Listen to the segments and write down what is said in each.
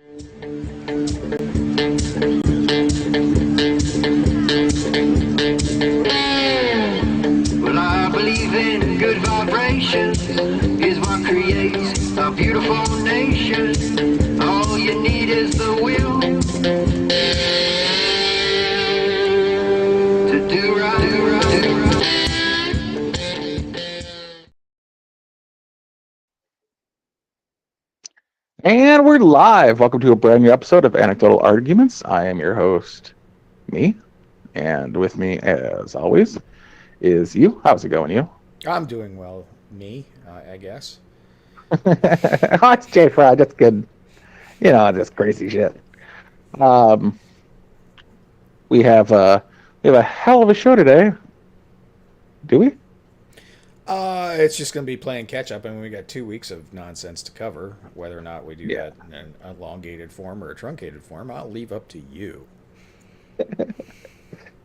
Well, I believe in good vibrations is what creates a beautiful nation. All you need is the will to do right, do right, do right. And we're live. Welcome to a brand new episode of Anecdotal Arguments. I am your host, me, and with me, as always, is you. How's it going, you? I'm doing well, I guess. Oh, it's Jay Fry. That's good. You know, just crazy shit. We have a hell of a show today. Do we? It's just going to be playing catch up, and we got 2 weeks of nonsense to cover. Whether or not we do that in an elongated form or a truncated form, I'll leave up to you.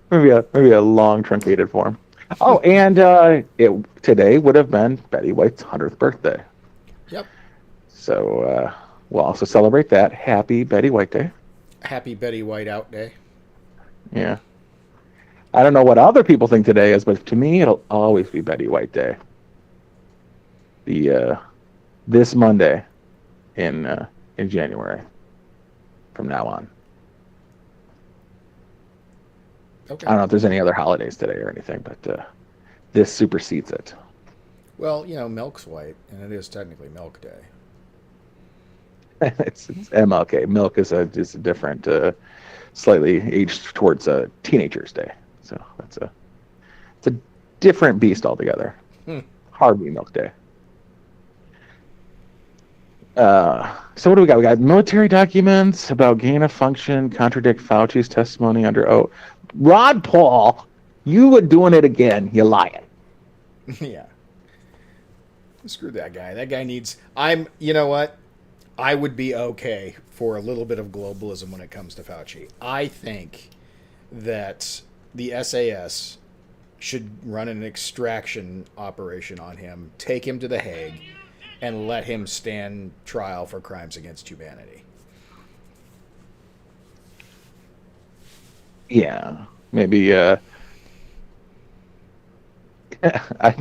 maybe a long truncated form. Oh, and today would have been Betty White's 100th birthday. Yep. So we'll also celebrate that. Happy Betty White Day. Happy Betty White Out Day. Yeah. I don't know what other people think today is, but to me, it'll always be Betty White Day. This Monday in January from now on. Okay. I don't know if there's any other holidays today or anything, but this supersedes it. Well, you know, milk's white, and it is technically Milk Day. it's MLK. Milk is a different, slightly aged towards a teenager's day. So it's a different beast altogether. Hardly Milk Day. So what do we got? We got military documents about gain of function, contradict Fauci's testimony under oath. Rod Paul, you were doing it again. You're lying. Yeah. Screw that guy. That guy needs... You know what? I would be okay for a little bit of globalism when it comes to Fauci. I think that the SAS should run an extraction operation on him, take him to The Hague, and let him stand trial for crimes against humanity. Yeah, maybe. I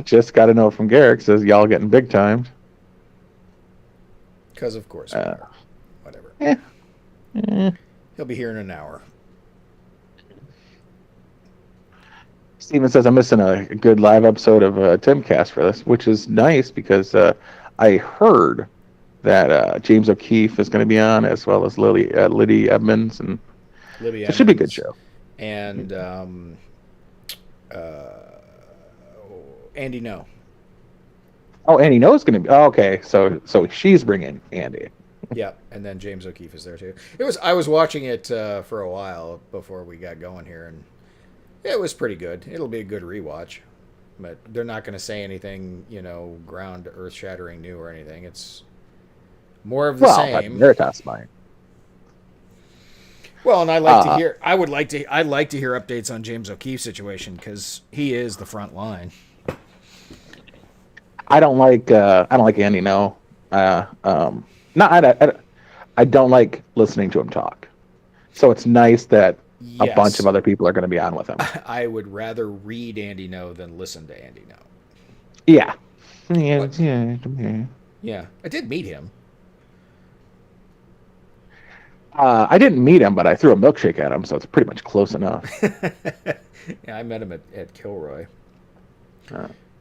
just got a note from Garrick says y'all getting big timed. Because of course, we are. Whatever. He'll be here in an hour. Steven says I'm missing a good live episode of Timcast for this, which is nice because I heard that James O'Keefe is going to be on, as well as Liddy Edmonds, and it should be a good show. And Andy No. Oh, Andy No's going to be. Oh, okay, so she's bringing Andy. Yeah, and then James O'Keefe is there too. I was watching it for a while before we got going here, and it was pretty good. It'll be a good rewatch, but they're not going to say anything, earth-shattering new or anything. It's more of the same. Veritas might. Well, and I'd like to hear updates on James O'Keefe's situation because he is the front line. I don't like Andy No. I don't like listening to him talk. So it's nice that a bunch of other people are going to be on with him. I would rather read Andy No than listen to Andy No. Yeah. Yeah. I did meet him. I didn't meet him, but I threw a milkshake at him, so it's pretty much close enough. Yeah, I met him at Kilroy.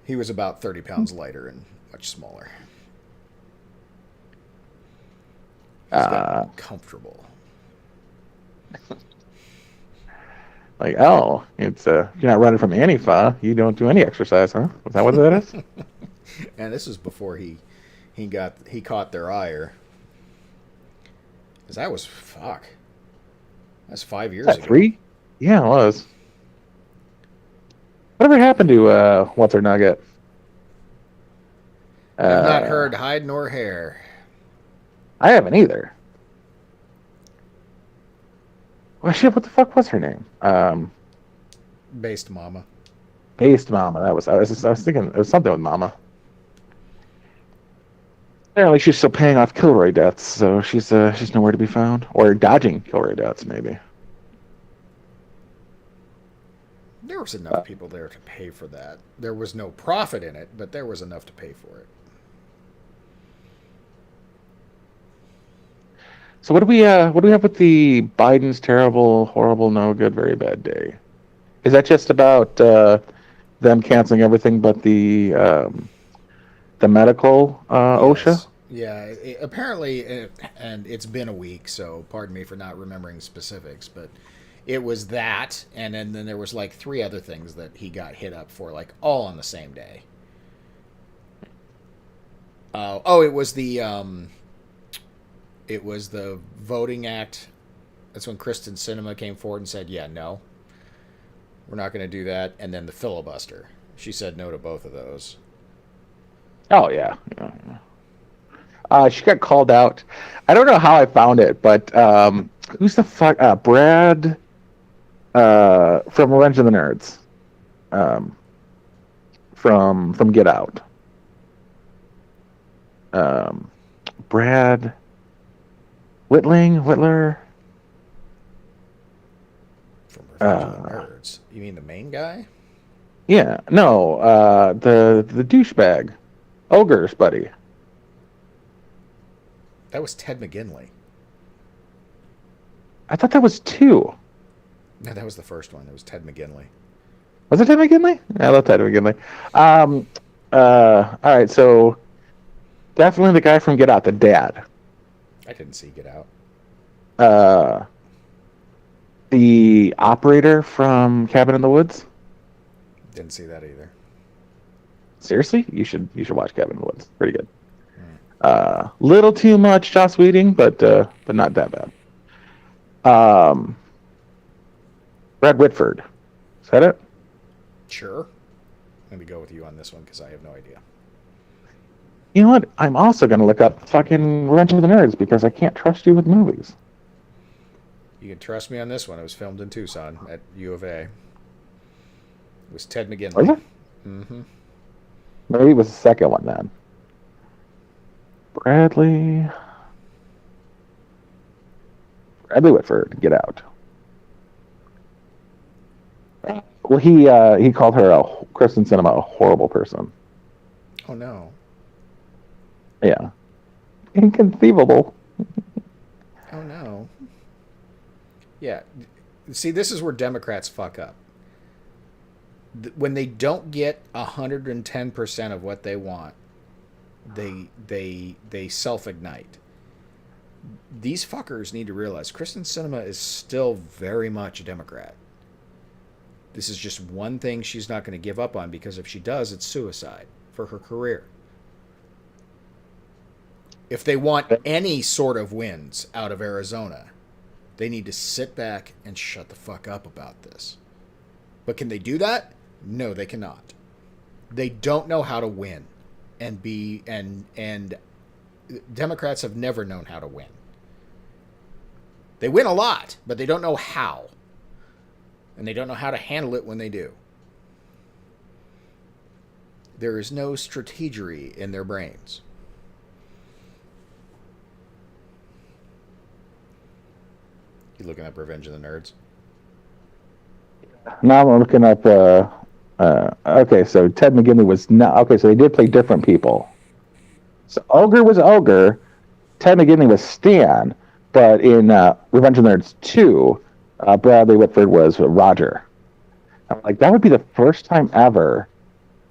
He was about 30 pounds lighter and much smaller. Comfortable. Like, it's you're not running from Antifa. You don't do any exercise, huh? Is that what that is? And this is before he caught their ire. Because that was That's 5 years ago. 3? Yeah, it was. Whatever happened to What's Her Nugget? I've not heard hide nor hair. I haven't either. Well, shit, what the fuck was her name? Based Mama. Based Mama. I was thinking it was something with Mama. Apparently, she's still paying off Kilroy debts, so she's nowhere to be found, or dodging Kilroy debts, maybe. There was enough people there to pay for that. There was no profit in it, but there was enough to pay for it. So what do we have with the Biden's terrible, horrible, no good, very bad day? Is that just about them canceling everything but the medical OSHA? Yes. Yeah, apparently, and it's been a week, so pardon me for not remembering specifics, but it was that, and then there was like 3 other things that he got hit up for, like all on the same day. It was the Voting Act. That's when Kristen Sinema came forward and said, "Yeah, no, we're not going to do that." And then the filibuster. She said no to both of those. Oh yeah. She got called out. I don't know how I found it, but who's the fuck? Brad from Revenge of the Nerds. From Get Out. Brad Whitler. From Revenge of the Nerds. You mean the main guy? Yeah. No. The douchebag, Ogre's buddy. That was Ted McGinley. I thought that was 2. No, that was the first one. It was Ted McGinley. Was it Ted McGinley? I love Ted McGinley. All right, so definitely the guy from Get Out, the dad. I didn't see Get Out. The operator from Cabin in the Woods. Didn't see that either. Seriously, you should watch Cabin in the Woods. Pretty good. Little too much Joss Whedon, but not that bad. Brad Whitford. Is that it? Sure. Let me go with you on this one because I have no idea. You know what? I'm also going to look up fucking Revenge of the Nerds because I can't trust you with movies. You can trust me on this one. It was filmed in Tucson at U of A. It was Ted McGinley. Was it? Mm-hmm. Maybe it was the second one then. Bradley Whitford, Get Out. Well, he called her Kristen Sinema a horrible person. Oh no. Yeah. Inconceivable. Oh no. Yeah. See, this is where Democrats fuck up. When they don't get 110% of what they want, they self-ignite. These fuckers need to realize Kristen Sinema is still very much a Democrat. This is just one thing she's not going to give up on, because if she does, it's suicide for her career. If they want any sort of wins out of Arizona, they need to sit back and shut the fuck up about this. But can they do that? No, they cannot. They don't know how to win. And Democrats have never known how to win. They win a lot, but they don't know how. And they don't know how to handle it when they do. There is no strategery in their brains. You looking up Revenge of the Nerds? Now I'm looking up. Okay, so Ted McGinley was not. Okay, so they did play different people. So Ogre was Ogre, Ted McGinley was Stan, but in Revenge of the Nerds 2, Bradley Whitford was Roger. I'm like, that would be the first time ever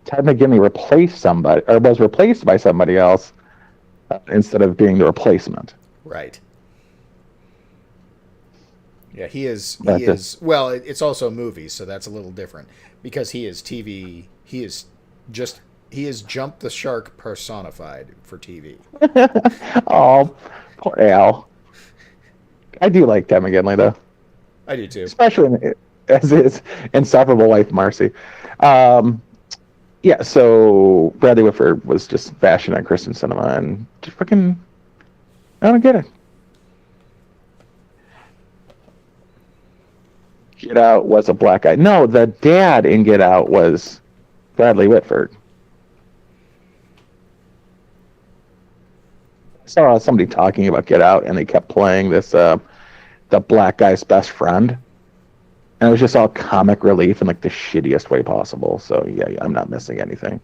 Ted McGinley replaced somebody, or was replaced by somebody else instead of being the replacement. Right. Yeah, he is. Well, it's also movies, so that's a little different because he is TV. He is Jump the Shark personified for TV. Oh, poor Al. I do like Ted McGinley though. I do too, especially as his insufferable wife Marcy. Yeah, so Bradley Whitford was just bashing on Kristen Sinema and just fucking, I don't get it. Get Out was a black guy. No, the dad in Get Out was Bradley Whitford. saw somebody talking about Get Out, and they kept playing this the black guy's best friend, and it was just all comic relief in like the shittiest way possible. So yeah, I'm not missing anything.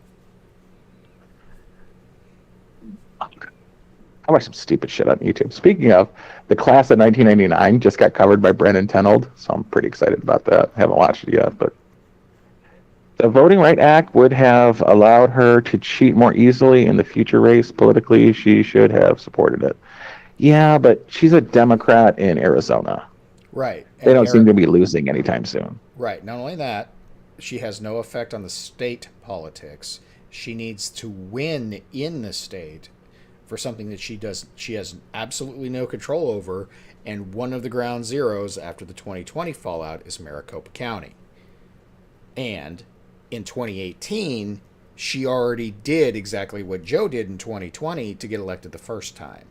I watched some stupid shit on YouTube. Speaking of, the class of 1999 just got covered by Brandon Tenold, so I'm pretty excited about that. I haven't watched it yet, but the Voting Right Act would have allowed her to cheat more easily in the future race. Politically, she should have supported it. Yeah, but she's a Democrat in Arizona. Right. They don't seem to be losing anytime soon. Right. Not only that, she has no effect on the state politics. She needs to win in the state for something that she has absolutely no control over, and one of the ground zeros after the 2020 fallout is Maricopa County. And in 2018, she already did exactly what Joe did in 2020 to get elected the first time.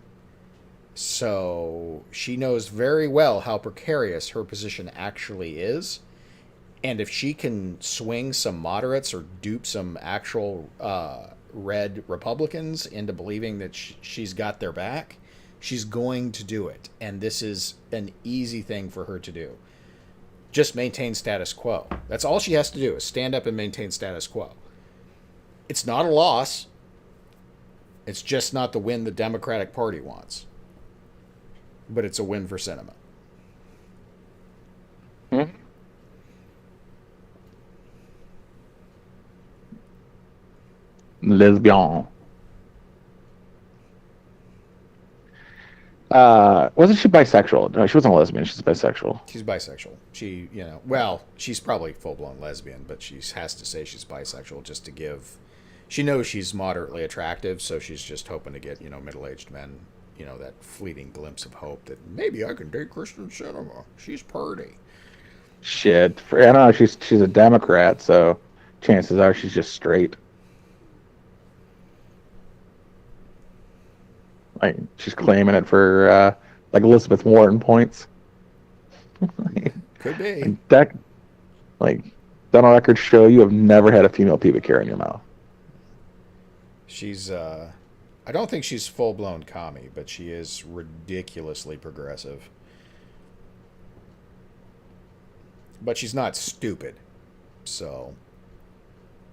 So she knows very well how precarious her position actually is. And if she can swing some moderates or dupe some actual red Republicans into believing that she's got their back, she's going to do it. And this is an easy thing for her to do. Just maintain status quo. That's all she has to do, is stand up and maintain status quo. It's not a loss. It's just not the win the Democratic Party wants. But it's a win for cinema. Lesbian. Wasn't she bisexual? No, she wasn't a lesbian. She's bisexual. She's bisexual. She, well, she's probably full-blown lesbian, but she has to say she's bisexual just to give... She knows she's moderately attractive, so she's just hoping to get, middle-aged men, that fleeting glimpse of hope that maybe I can date Kristen Cinema. She's pretty. Shit. I don't know. She's a Democrat, so chances are she's just straight. Like, she's claiming it for like Elizabeth Warren points. Could be. That, like, dental records show you have never had a female pubic hair in your mouth. She's I don't think she's full-blown commie, but she is ridiculously progressive. But she's not stupid, so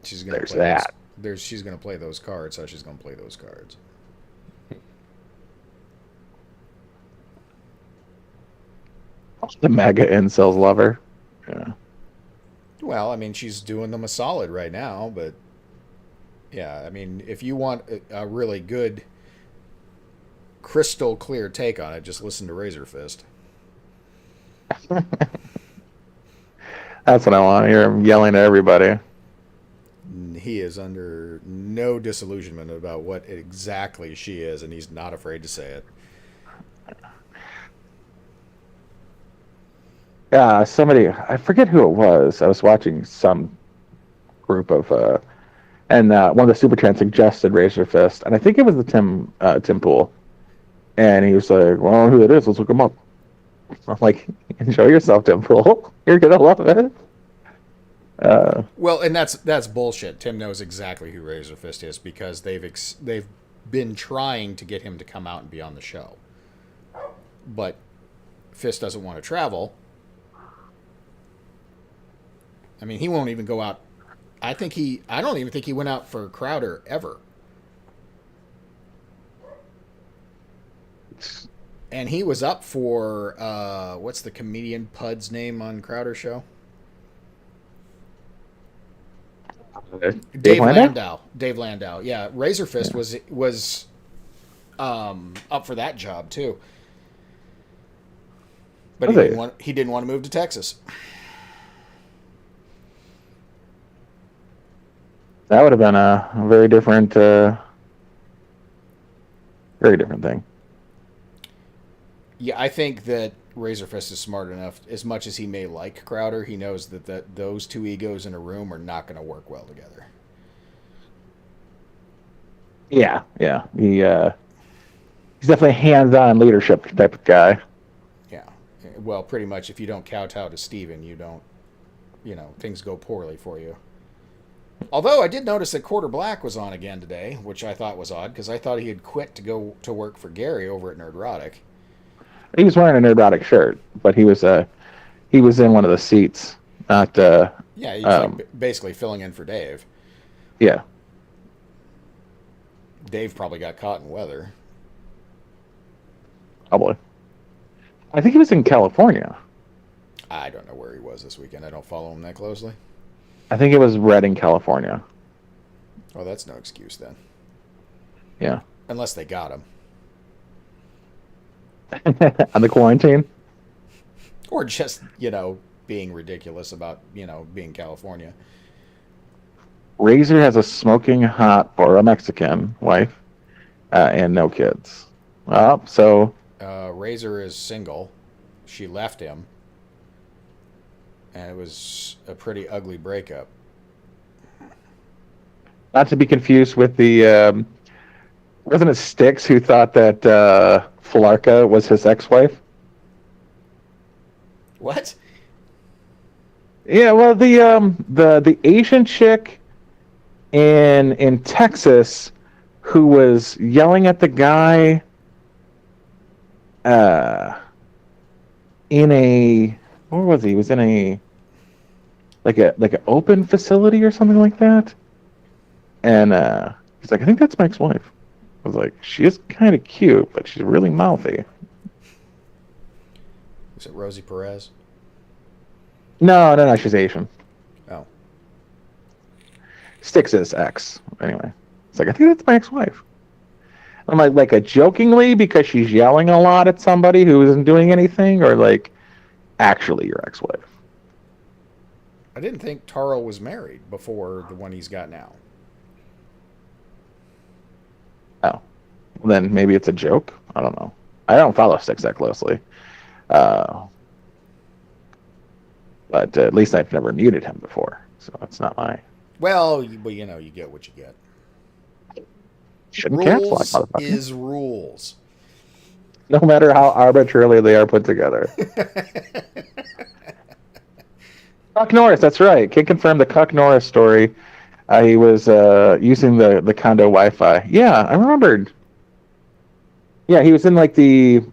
she's gonna There's play that. She's gonna play those cards. So she's gonna play those cards. The mega incels lover. Yeah. Well, I mean, she's doing them a solid right now, but yeah, I mean, if you want a really good, crystal clear take on it, just listen to Razor Fist. That's what I want to hear. Him yelling at everybody. He is under no disillusionment about what exactly she is, and he's not afraid to say it. Yeah, somebody, I forget who it was. I was watching some group of, and one of the super chats suggested Razor Fist, and I think it was the Tim Pool, and he was like, "Well, I don't know who it is. Let's look him up." I'm like, "Enjoy yourself, Tim Pool. You're gonna love it." Well, and that's bullshit. Tim knows exactly who Razor Fist is because they've been trying to get him to come out and be on the show, but Fist doesn't want to travel. I mean, he won't even go out. I don't even think he went out for Crowder ever. And he was up for, what's the comedian Pud's name on Crowder's show? Dave Landau. Dave Landau. Yeah, Razor Fist was up for that job too. But he didn't want to move to Texas. That would have been a very different thing. Yeah, I think that Razor Fist is smart enough. As much as he may like Crowder, he knows that those two egos in a room are not going to work well together. Yeah. He's definitely a hands-on leadership type of guy. Yeah. Well, pretty much if you don't kowtow to Steven, you don't, things go poorly for you. Although I did notice that Quarter Black was on again today, which I thought was odd because I thought he had quit to go to work for Gary over at Nerdrotic. He was wearing a Nerdrotic shirt, but he was in one of the seats, not. Yeah, he was basically filling in for Dave. Yeah. Dave probably got caught in weather. Probably. I think he was in California. I don't know where he was this weekend. I don't follow him that closely. I think it was Redding, California. Oh, that's no excuse then. Yeah. Unless they got him. On the quarantine? Or just, being ridiculous about, being California. Razor has a smoking hot or a Mexican wife and no kids. So... Razor is single. She left him. And it was a pretty ugly breakup. Not to be confused with the... wasn't it Styx who thought that Falarka was his ex-wife? What? Yeah, well, the Asian chick in Texas who was yelling at the guy in a... Where was he? He was in a... Like an open facility or something like that. And he's like, I think that's my ex-wife. I was like, she is kind of cute, but she's really mouthy. Is it Rosie Perez? No, she's Asian. Oh. Styx's ex. Anyway. It's like, I think that's my ex-wife. I'm like a jokingly because she's yelling a lot at somebody who isn't doing anything, or like actually your ex-wife? I didn't think Taro was married before the one he's got now. Oh. Well, then maybe it's a joke? I don't know. I don't follow Styx that closely. But at least I've never muted him before. So that's not my... Well, you get what you get. Shouldn't caps lock, Rules motherfucker. is rules. No matter how arbitrarily they are put together. Cuck Norris, that's right. Can confirm the Cuck Norris story. He was using the condo Wi-Fi. Yeah, I remembered. Yeah, he was in the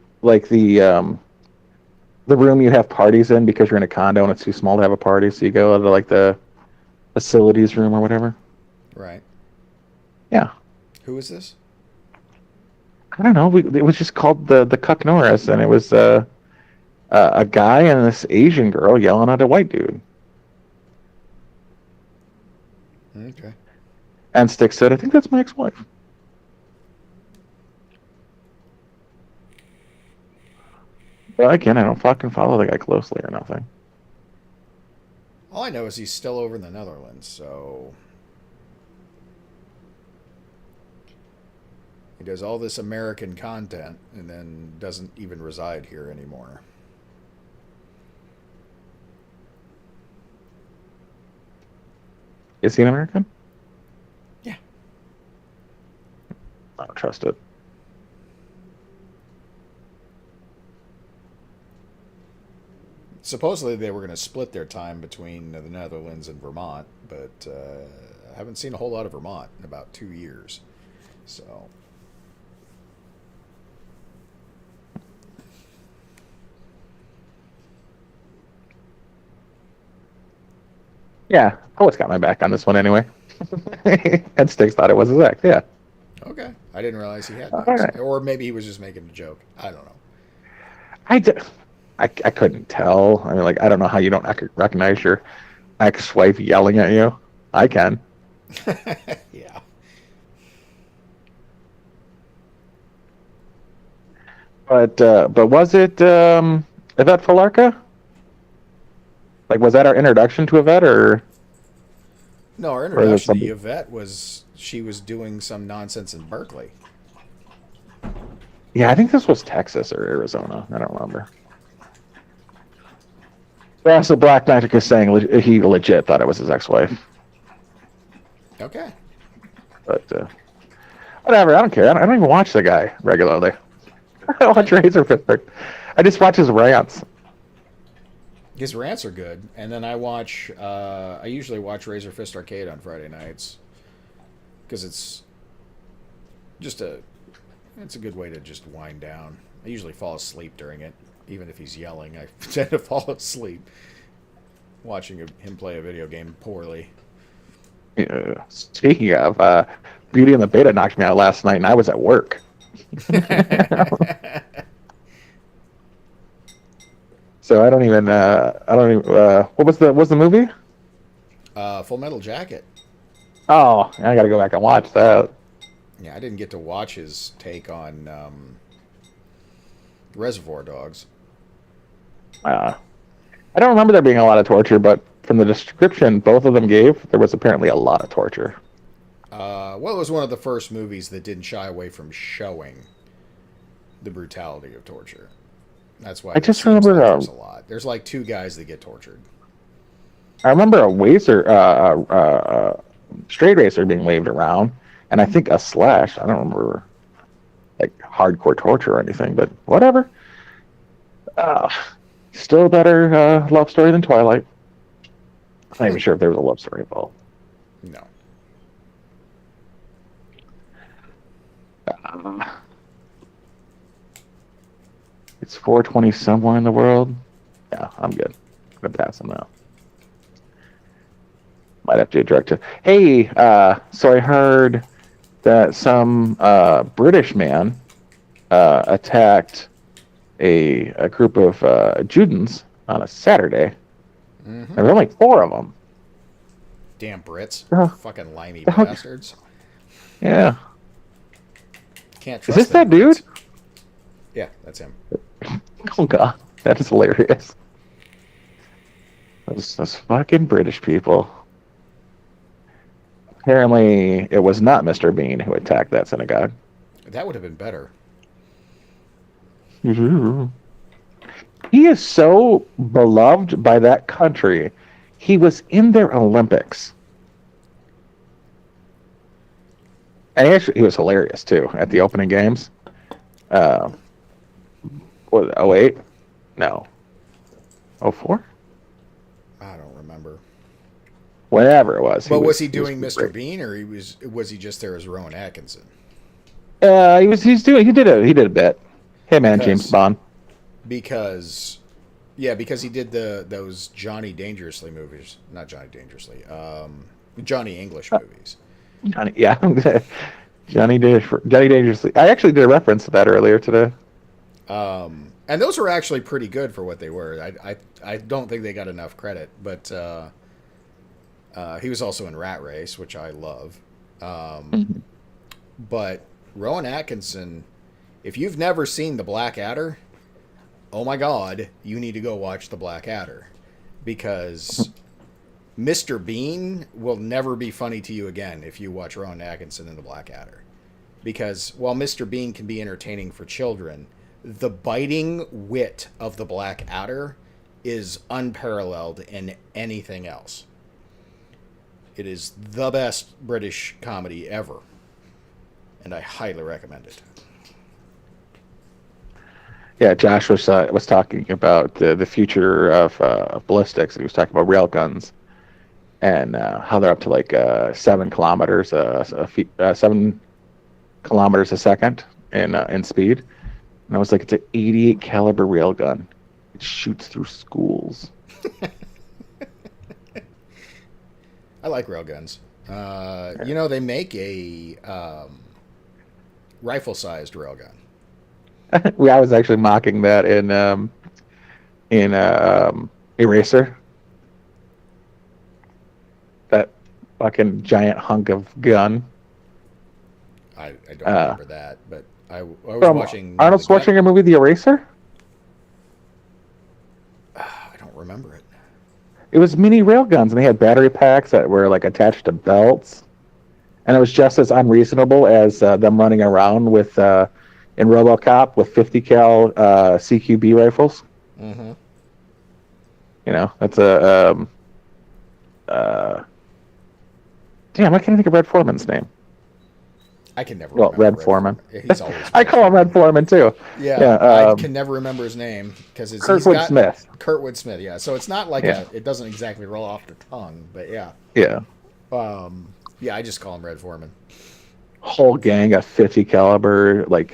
room you have parties in because you're in a condo and it's too small to have a party, so you go to like the facilities room or whatever. Right. Yeah. Who is this? I don't know. It was just called the Cuck Norris, and it was a guy and this Asian girl yelling at a white dude. Okay. And Styx said, I think that's my ex-wife. Well, again, I don't fucking follow the guy closely or nothing. All I know is he's still over in the Netherlands, so... He does all this American content and then doesn't even reside here anymore. Is he an American? Yeah. I don't trust it. Supposedly they were going to split their time between the Netherlands and Vermont, but I haven't seen a whole lot of Vermont in about 2 years. So... Yeah, Poet's got my back on this one anyway. And Styx thought it was his ex, yeah. Okay. I didn't realize he had All ex. right. Or maybe he was just making a joke. I don't know. I couldn't tell. I mean, like, I don't know how you don't recognize your ex-wife yelling at you. I can. Yeah. But was it Yvette Falarka? Like, was that our introduction to Yvette, or? No, our introduction to Yvette was she was doing some nonsense in Berkeley. Yeah, I think this was Texas or Arizona. I don't remember. Yeah, so Black Magic is saying he legit thought it was his ex-wife. Okay. But whatever, I don't care. I don't even watch the guy regularly. I don't watch Razor Pittsburgh. I just watch his rants. His rants are good, and then I watch. I usually watch Razor Fist Arcade on Friday nights because it's just a. It's a good way to just wind down. I usually fall asleep during it, even if he's yelling. I tend to fall asleep watching him play a video game poorly. Speaking of, Beauty and the Beta knocked me out last night, and I was at work. So I don't even. What was the movie? Full Metal Jacket. Oh, I got to go back and watch that. Yeah, I didn't get to watch his take on Reservoir Dogs. I don't remember there being a lot of torture, but from the description both of them gave, there was apparently a lot of torture. Well, it was one of the first movies that didn't shy away from showing the brutality of torture. That's why I just remember there's a lot. There's like 2 guys that get tortured. I remember a straight racer being waved around, and I think a slash. I don't remember like hardcore torture or anything, but whatever. Still a better love story than Twilight. I'm not even sure if there was a love story involved. No. It's 4:20 somewhere in the world. Yeah, I'm good. I'm gonna pass them now. Might have to direct it. Hey, so I heard that some British man attacked a group of Judens on a Saturday. Mm-hmm. There were only 4 of them. Damn Brits. Oh. Fucking limey Oh. bastards. Yeah. Can't Is trust this them that dude? Brits. Yeah, that's him. Oh god, that is hilarious. Those fucking British people. Apparently, it was not Mr. Bean who attacked that synagogue. That would have been better. He is so beloved by that country. He was in their Olympics. And he was hilarious, too, at the opening games. What, 08? No. 04? I don't remember. Whatever it was. But was he doing was Mr. great. Bean, or was he just there as Rowan Atkinson? He did a bit. Him and James Bond. Because he did those Johnny Dangerously movies. Not Johnny Dangerously. Johnny English movies. Johnny Dangerously. I actually did a reference to that earlier today. And those were actually pretty good for what they were. I don't think they got enough credit, but he was also in Rat Race, which I love. But Rowan Atkinson, if you've never seen The Black Adder, oh my God, you need to go watch The Black Adder, because Mr. Bean will never be funny to you again if you watch Rowan Atkinson in The Black Adder. Because while Mr. Bean can be entertaining for children, the biting wit of The Black Adder is unparalleled in anything else. It is the best British comedy ever, and I highly recommend it. Yeah, Josh was talking about the future of ballistics. He was talking about rail guns and how they're up to like 7 kilometers 7 kilometers a second in speed. And I was like, it's an 88 caliber rail gun. It shoots through schools. I like railguns. They make a rifle-sized railgun. I was actually mocking that in Eraser. That fucking giant hunk of gun. I don't remember that, but I was watching Arnold Schwarzenegger movie, The Eraser. I don't remember it. It was mini railguns, and they had battery packs that were like attached to belts, and it was just as unreasonable as them running around with in RoboCop with 50 cal CQB rifles. Mm-hmm. That's a damn. I can't think of Red Foreman's name. I can never Well, remember Red Foreman. He's always I call him Red Foreman too. Yeah, I can never remember his name because he's Kurtwood got Smith. Kurtwood Smith. Yeah, so it's not like Yeah. it doesn't exactly roll off the tongue, but yeah. Yeah. Yeah, I just call him Red Foreman. Whole gang got 50 caliber, like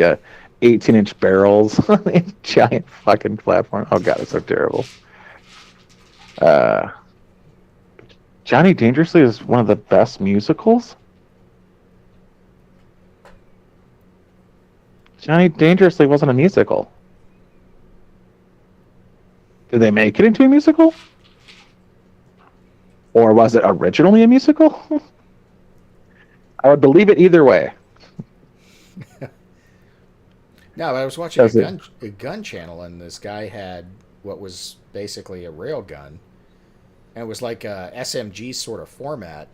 18-inch barrels, giant fucking platform. Oh god, it's so terrible. Johnny Dangerously is one of the best musicals. Johnny Dangerously wasn't a musical. Did they make it into a musical? Or was it originally a musical? I would believe it either way. No, I was watching a gun channel, and this guy had what was basically a rail gun, and it was like a SMG sort of format.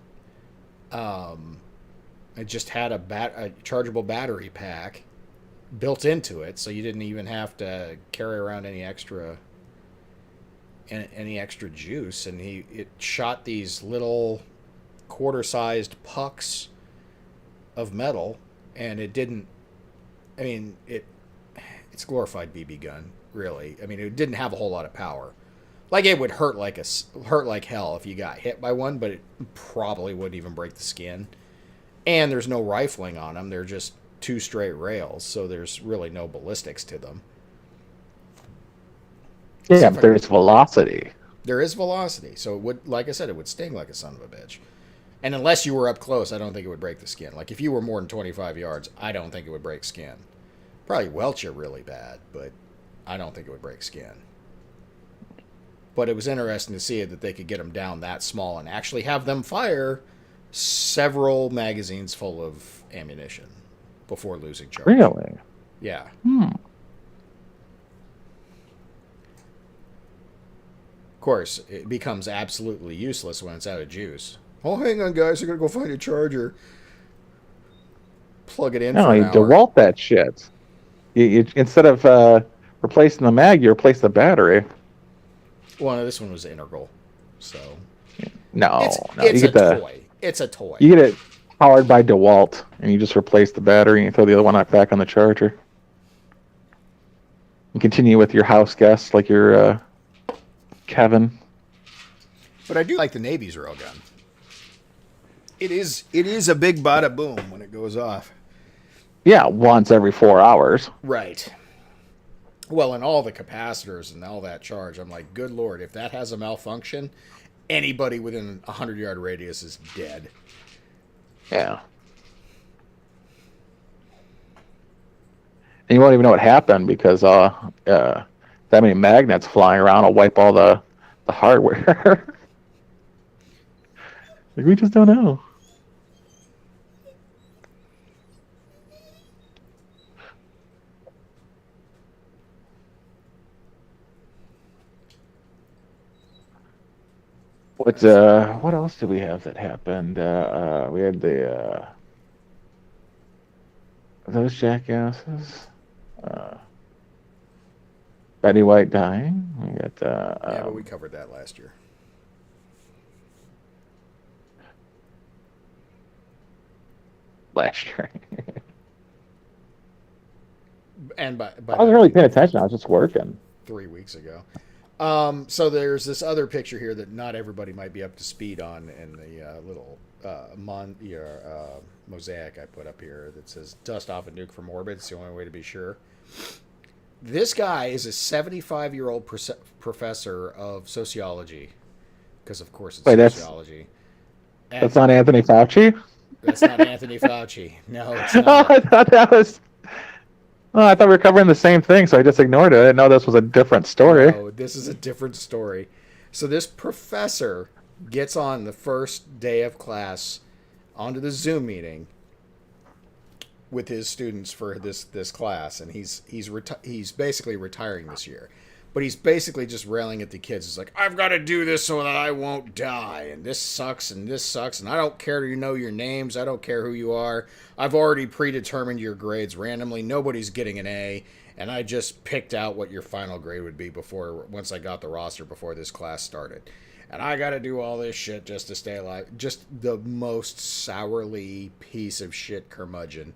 It just had a chargeable battery pack built into it, so you didn't even have to carry around any extra juice. And it shot these little quarter-sized pucks of metal, and it didn't. I mean, it's a glorified BB gun, really. I mean, it didn't have a whole lot of power. Like, it would hurt like hell if you got hit by one, but it probably wouldn't even break the skin. And there's no rifling on them; they're just two straight rails, so there's really no ballistics to them. Yeah, but there's velocity. There is velocity, so it would, like I said, it would sting like a son of a bitch. And unless you were up close, I don't think it would break the skin. Like, if you were more than 25 yards, I don't think it would break skin. Probably welt you really bad, but I don't think it would break skin. But it was interesting to see that they could get them down that small and actually have them fire several magazines full of ammunition before losing charge. Really? Yeah. Of course, it becomes absolutely useless when it's out of juice. Oh, hang on, guys. I gotta go find a charger. Plug it in for an hour. No, you DeWalt that shit. You instead of replacing the mag, you replace the battery. Well, no, this one was integral, so... No, it's a toy. It's a toy. You get it powered by DeWalt, and you just replace the battery and throw the other one back on the charger. And continue with your house guests, like your Kevin. But I do like the Navy's railgun. It is a big bada boom when it goes off. Yeah, once every 4 hours. Right. Well, and all the capacitors and all that charge, I'm like, good Lord, if that has a malfunction, anybody within a 100-yard radius is dead. Yeah. And you won't even know what happened because that many magnets flying around will wipe all the hardware. Like, we just don't know. What else did we have that happened? We had those jackasses. Betty White dying. We got yeah, but we covered that last year. last year. And by I wasn't really paying attention. I was just working. 3 weeks ago. So there's this other picture here that not everybody might be up to speed on in the little mosaic I put up here that says "Dust off a nuke from orbit." It's the only way to be sure. This guy is a 75-year-old professor of sociology, because of course it's sociology. That's not Anthony Fauci? That's not Anthony Fauci. No, it's Oh, not. I thought that was... Oh, I thought we were covering the same thing, so I just ignored it. I didn't know this was a different story. No, this is a different story. So this professor gets on the first day of class onto the Zoom meeting with his students for this class, and he's basically retiring this year. But he's basically just railing at the kids. He's like, I've got to do this so that I won't die, and this sucks, and I don't care to know your names. I don't care who you are. I've already predetermined your grades randomly. Nobody's getting an A, and I just picked out what your final grade would be once I got the roster before this class started. and I got to do all this shit just to stay alive. Just the most sourly piece of shit curmudgeon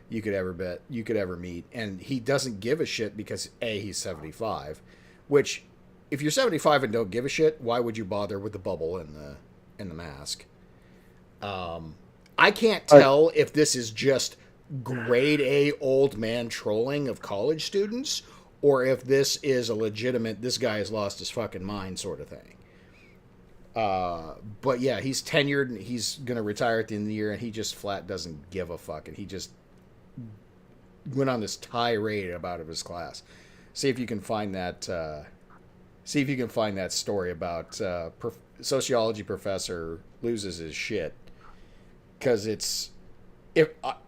you could ever meet. And he doesn't give a shit because he's 75, which if you're 75 and don't give a shit, why would you bother with the bubble in the mask? I can't tell if this is just grade A old man trolling of college students, or if this is a legitimate, this guy has lost his fucking mind sort of thing. But yeah, he's tenured and he's going to retire at the end of the year, and he just flat doesn't give a fuck. And he just went on this tirade about his class. See if you can find that story about sociology professor loses his shit. Because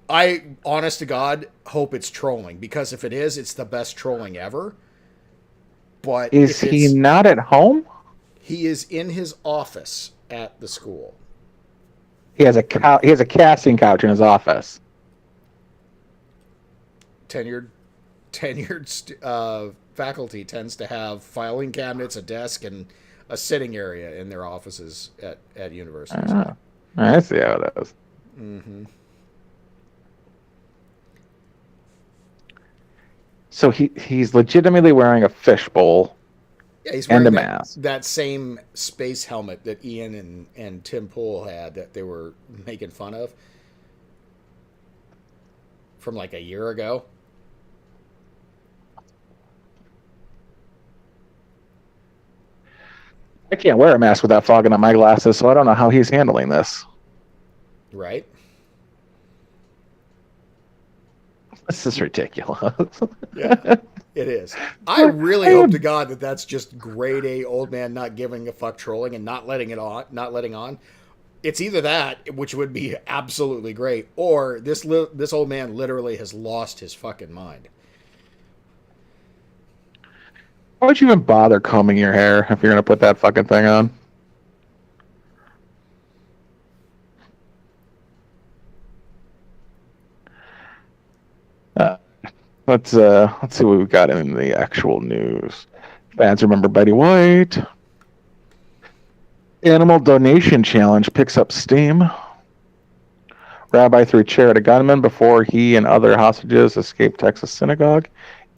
I honest to God hope it's trolling, because if it is, it's the best trolling ever. But is he not at home? He is in his office at the school. He has a casting couch in his office. Tenured faculty tends to have filing cabinets, a desk, and a sitting area in their offices at universities. I see how it is. Mm-hmm. So he's legitimately wearing a fishbowl. Yeah, he's wearing and a mask. That same space helmet that Ian and Tim Pool had that they were making fun of from like a year ago. I can't wear a mask without fogging up my glasses, so I don't know how he's handling this. Right? This is ridiculous. Yeah, it is. I really hope to God that that's just grade A old man not giving a fuck trolling and not letting on. It's either that, which would be absolutely great, or this old man literally has lost his fucking mind. Why would you even bother combing your hair if you're going to put that fucking thing on? Let's see what we've got in the actual news. Fans remember Betty White. Animal donation challenge picks up steam. Rabbi threw a chair at a gunman before he and other hostages escaped Texas synagogue.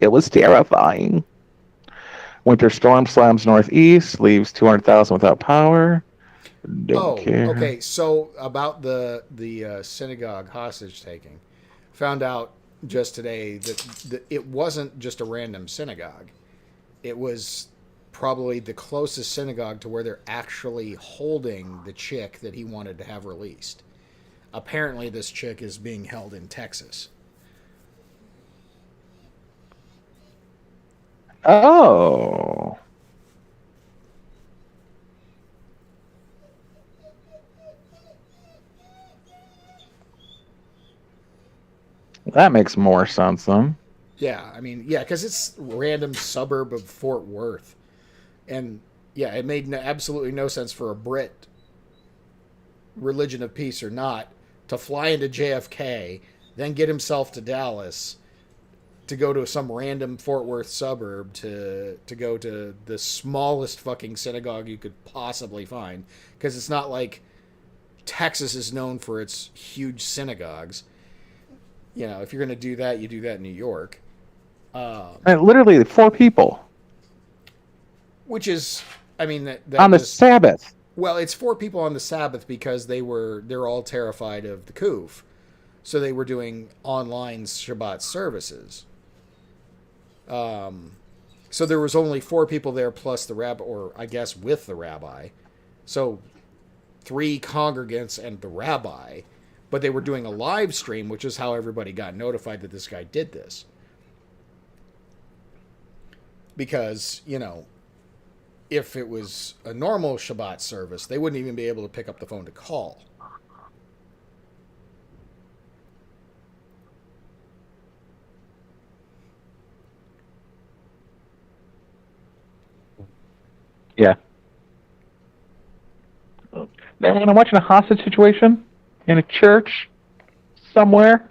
It was terrifying. Winter storm slams northeast, leaves 200,000 without power. Don't care. Okay. So about the synagogue hostage taking, found out just today that it wasn't just a random synagogue. It was probably the closest synagogue to where they're actually holding the chick that he wanted to have released. Apparently, this chick is being held in Texas. Oh. That makes more sense then. Yeah, I mean, yeah, because it's a random suburb of Fort Worth. And, yeah, it made absolutely no sense for a Brit, religion of peace or not, to fly into JFK, then get himself to Dallas, to go to some random Fort Worth suburb, to go to the smallest fucking synagogue you could possibly find. Because it's not like Texas is known for its huge synagogues. You know, if you're going to do that, you do that in New York. Literally 4 people. Which is, I mean, that on the Sabbath. Well, it's 4 people on the Sabbath because they're all terrified of the Kuf. So they were doing online Shabbat services. So there was only 4 people there plus the rabbi, or I guess with the rabbi. So 3 congregants and the rabbi. But they were doing a live stream, which is how everybody got notified that this guy did this. Because, you know, if it was a normal Shabbat service, they wouldn't even be able to pick up the phone to call. Yeah. And I'm watching a hostage situation in a church somewhere.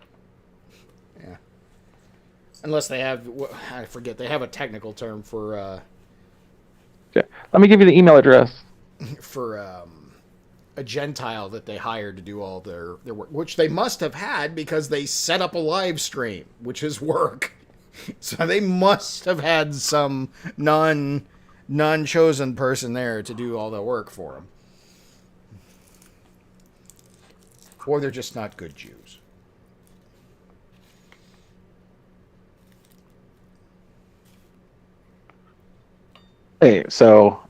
Yeah. Unless they have, I forget, they have a technical term for... Yeah. Let me give you the email address. for a Gentile that they hired to do all their work, which they must have had because they set up a live stream, which is work. So they must have had some non-chosen person there to do all the work for them. Or they're just not good Jews. Hey, so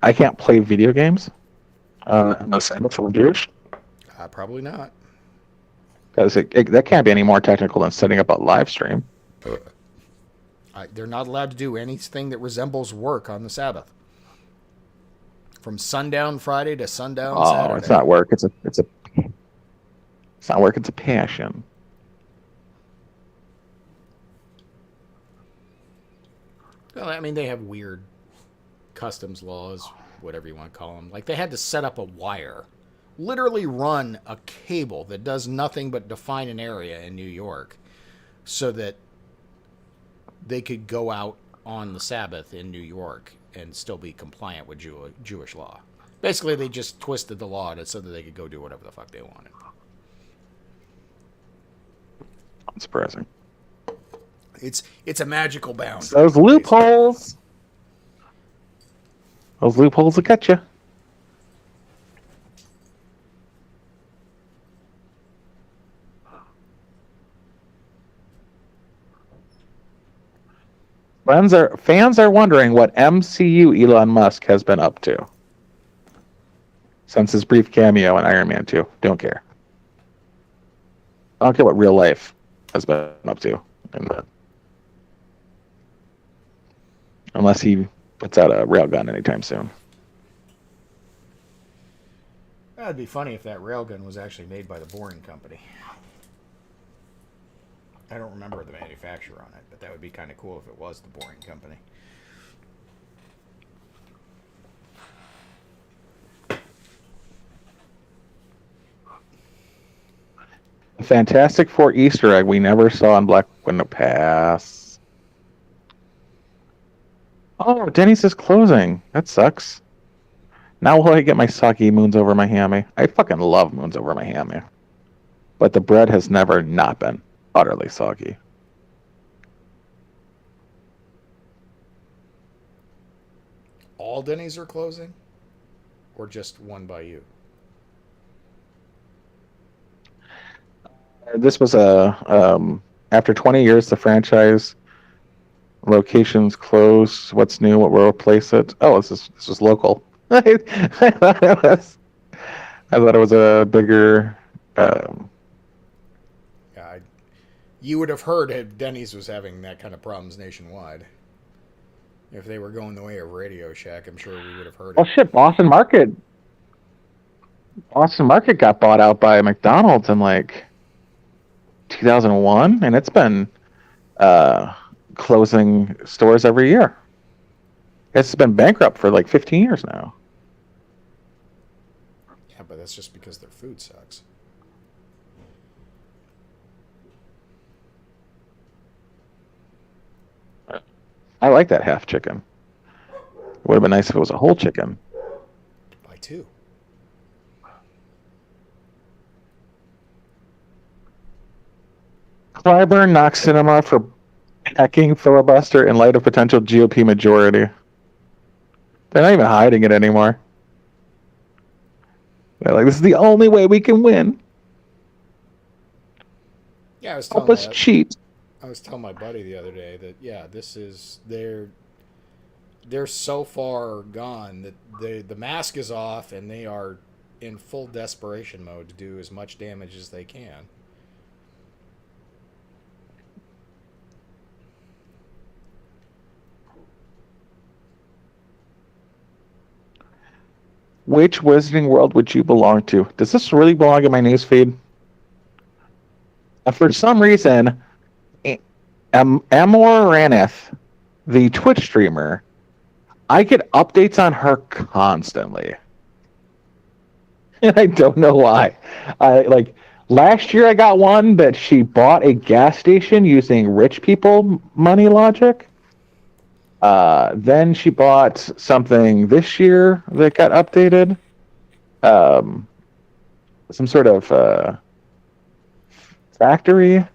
I can't play video games. No Sabbath for Jewish. Probably not. Because that can't be any more technical than setting up a live stream. They're not allowed to do anything that resembles work on the Sabbath. From sundown Friday to sundown Saturday. Oh, it's not work. It's not work. It's a passion. Well, I mean, they have weird customs laws, whatever you want to call them. Like, they had to set up a wire, literally run a cable that does nothing but define an area in New York so that they could go out on the Sabbath in New York and still be compliant with Jewish law. Basically, they just twisted the law so that they could go do whatever the fuck they wanted. Unsurprising. It's a magical boundary. Those loopholes. Those loopholes will get you. Fans are wondering what MCU Elon Musk has been up to since his brief cameo in Iron Man 2. Don't care. I don't care what real life has been up to. Unless he puts out a railgun anytime soon. That'd be funny if that railgun was actually made by the Boring Company. I don't remember the manufacturer on it, but that would be kind of cool if it was the Boring Company. A Fantastic Four Easter egg we never saw in Black Widow Pass. Oh, Denny's is closing. That sucks. Now will I get my sake moons over my hammy? I fucking love moons over my hammy. But the bread has never not been utterly soggy. All Denny's are closing? Or just one by you? This was after 20 years, the franchise locations closed. What's new? What will replace it? Oh, this was local. I thought it was a bigger. You would have heard if Denny's was having that kind of problems nationwide. If they were going the way of Radio Shack, I'm sure we would have heard it. Oh shit! Boston Market got bought out by McDonald's in like 2001, and it's been closing stores every year. It's been bankrupt for like 15 years now. Yeah, but that's just because their food sucks. I like that half chicken. Would have been nice if it was a whole chicken. Buy two. Clyburn knocks cinema for hacking filibuster in light of potential GOP majority. They're not even hiding it anymore. They're like, this is the only way we can win. Yeah, Help us cheat. I was telling my buddy the other day that this is they're so far gone that the mask is off and they are in full desperation mode to do as much damage as they can. Which Wizarding World would you belong to? Does this really belong in my newsfeed? For some reason, Amor Raneth, the Twitch streamer, I get updates on her constantly. And I don't know why. Last year I got one that she bought a gas station using rich people money logic. Then she bought something this year that got updated. Some sort of factory.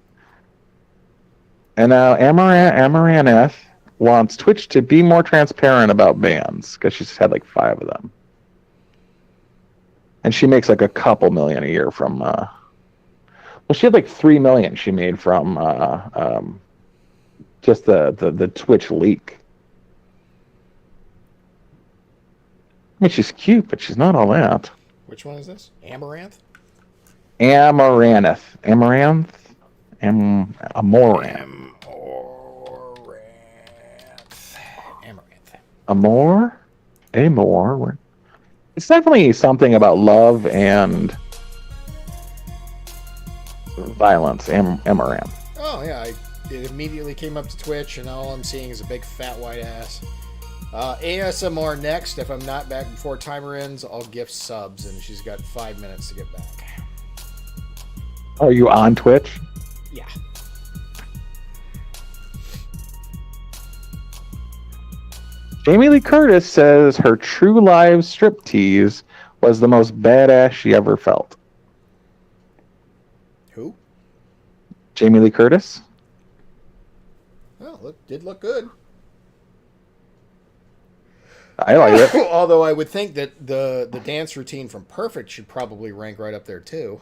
And now Amaranth wants Twitch to be more transparent about bans because she's had like 5 of them. And she makes like a couple million a year from... well, she had like 3 million she made from just the Twitch leak. I mean, she's cute, but she's not all that. Which one is this? Amaranth? Amaranth. Amaranth? Amor? Amor? It's definitely something about love and violence. Amaranth. Oh, yeah. It immediately came up to Twitch, and all I'm seeing is a big fat white ass. ASMR next. If I'm not back before timer ends, I'll gift subs, and she's got 5 minutes to get back. Are you on Twitch? Yeah. Jamie Lee Curtis says her True Live striptease was the most badass she ever felt. Who? Jamie Lee Curtis. Well, it did look good. I like it. Although I would think that the dance routine from Perfect should probably rank right up there too.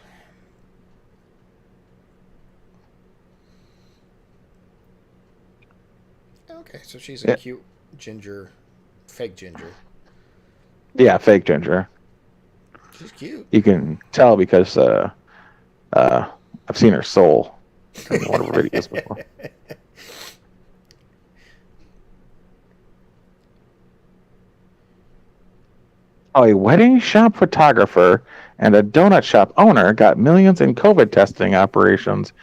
Okay, so she's a cute ginger, fake ginger. Yeah, fake ginger. She's cute. You can tell because I've seen her soul in one of her videos before. Oh, a wedding shop photographer and a donut shop owner got millions in COVID testing operations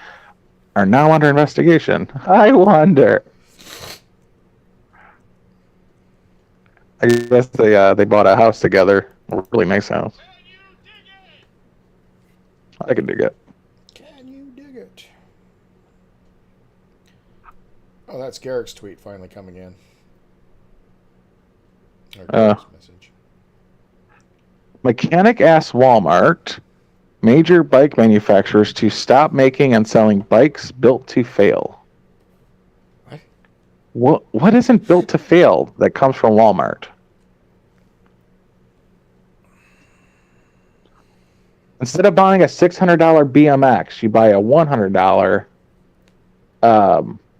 are now under investigation. I wonder. I guess they bought a house together. A really nice house. I can dig it. Can you dig it? Oh, that's Garrick's tweet finally coming in. Or Garrick's message. Mechanic asks Walmart, major bike manufacturers to stop making and selling bikes built to fail. What isn't built to fail that comes from Walmart? Instead of buying a $600 BMX, you buy a $100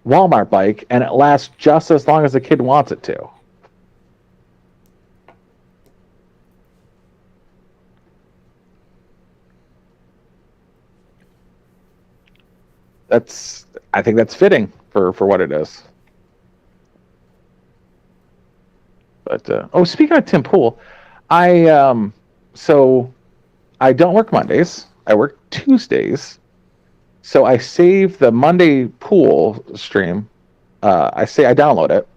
Walmart bike, and it lasts just as long as the kid wants it to. I think that's fitting for what it is. But speaking of Tim Pool, I don't work Mondays. I work Tuesdays. So I save the Monday pool stream. I download it,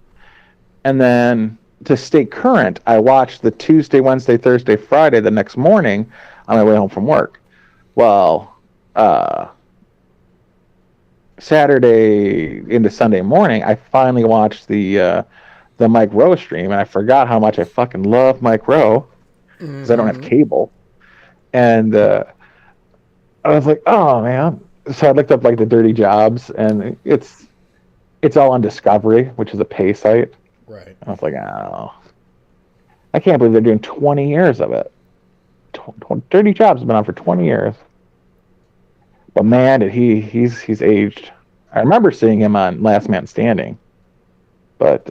and then to stay current, I watch the Tuesday, Wednesday, Thursday, Friday the next morning on my way home from work. Well, Saturday into Sunday morning, I finally watched the Mike Rowe stream, and I forgot how much I fucking love Mike Rowe because I don't have cable. And I was like, oh man. So I looked up like the dirty jobs, and it's all on Discovery, which is a pay site. Right. And I was like, oh, I can't believe they're doing 20 years of it. Dirty Jobs has been on for 20 years. But man, did he's aged. I remember seeing him on Last Man Standing, but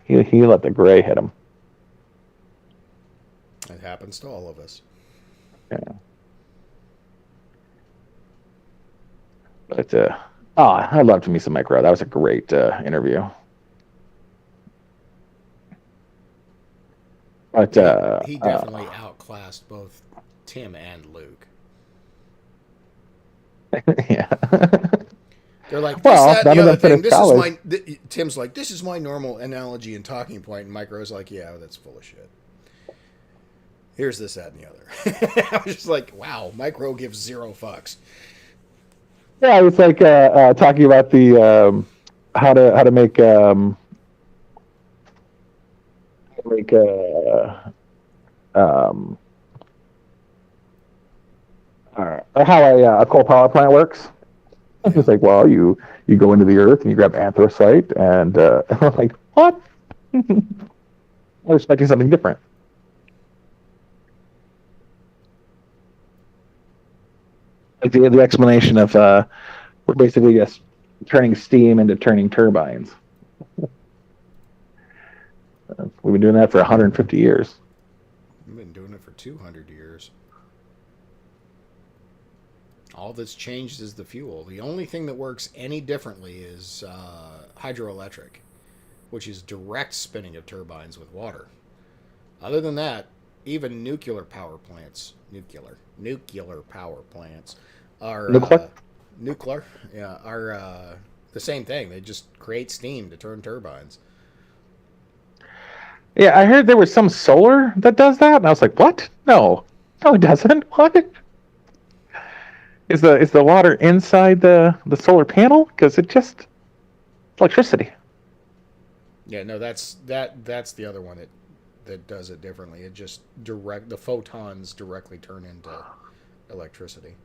he let the gray hit him. It happens to all of us. Yeah. But I loved me some Mike Rowe. That was a great interview. But he definitely outclassed both Tim and Luke. Yeah. They're like, well, none of them thing. finished college. Tim's like, this is my normal analogy and talking point, and Mike Rowe's like, yeah, that's full of shit. Here's this, that, and the other. I was just like, wow, Mike Rowe gives 0 fucks. Yeah, it's like talking about the how to make like um, how a coal power plant works. It's just like, well, you go into the earth and you grab anthracite, and I'm like, what? I was expecting something different. Like the explanation of we're basically just turning steam into turning turbines. We've been doing that for 150 years. We've been doing it for 200 years. All that's changed is the fuel. The only thing that works any differently is hydroelectric, which is direct spinning of turbines with water. Other than that, even nuclear power plants are are the same thing. They just create steam to turn turbines. Yeah, I heard there was some solar that does that, and I was like, what? No, it doesn't. What? Is the water inside the solar panel? Because it just electricity. Yeah, no, that's the other one that does it differently. It just the photons directly turn into electricity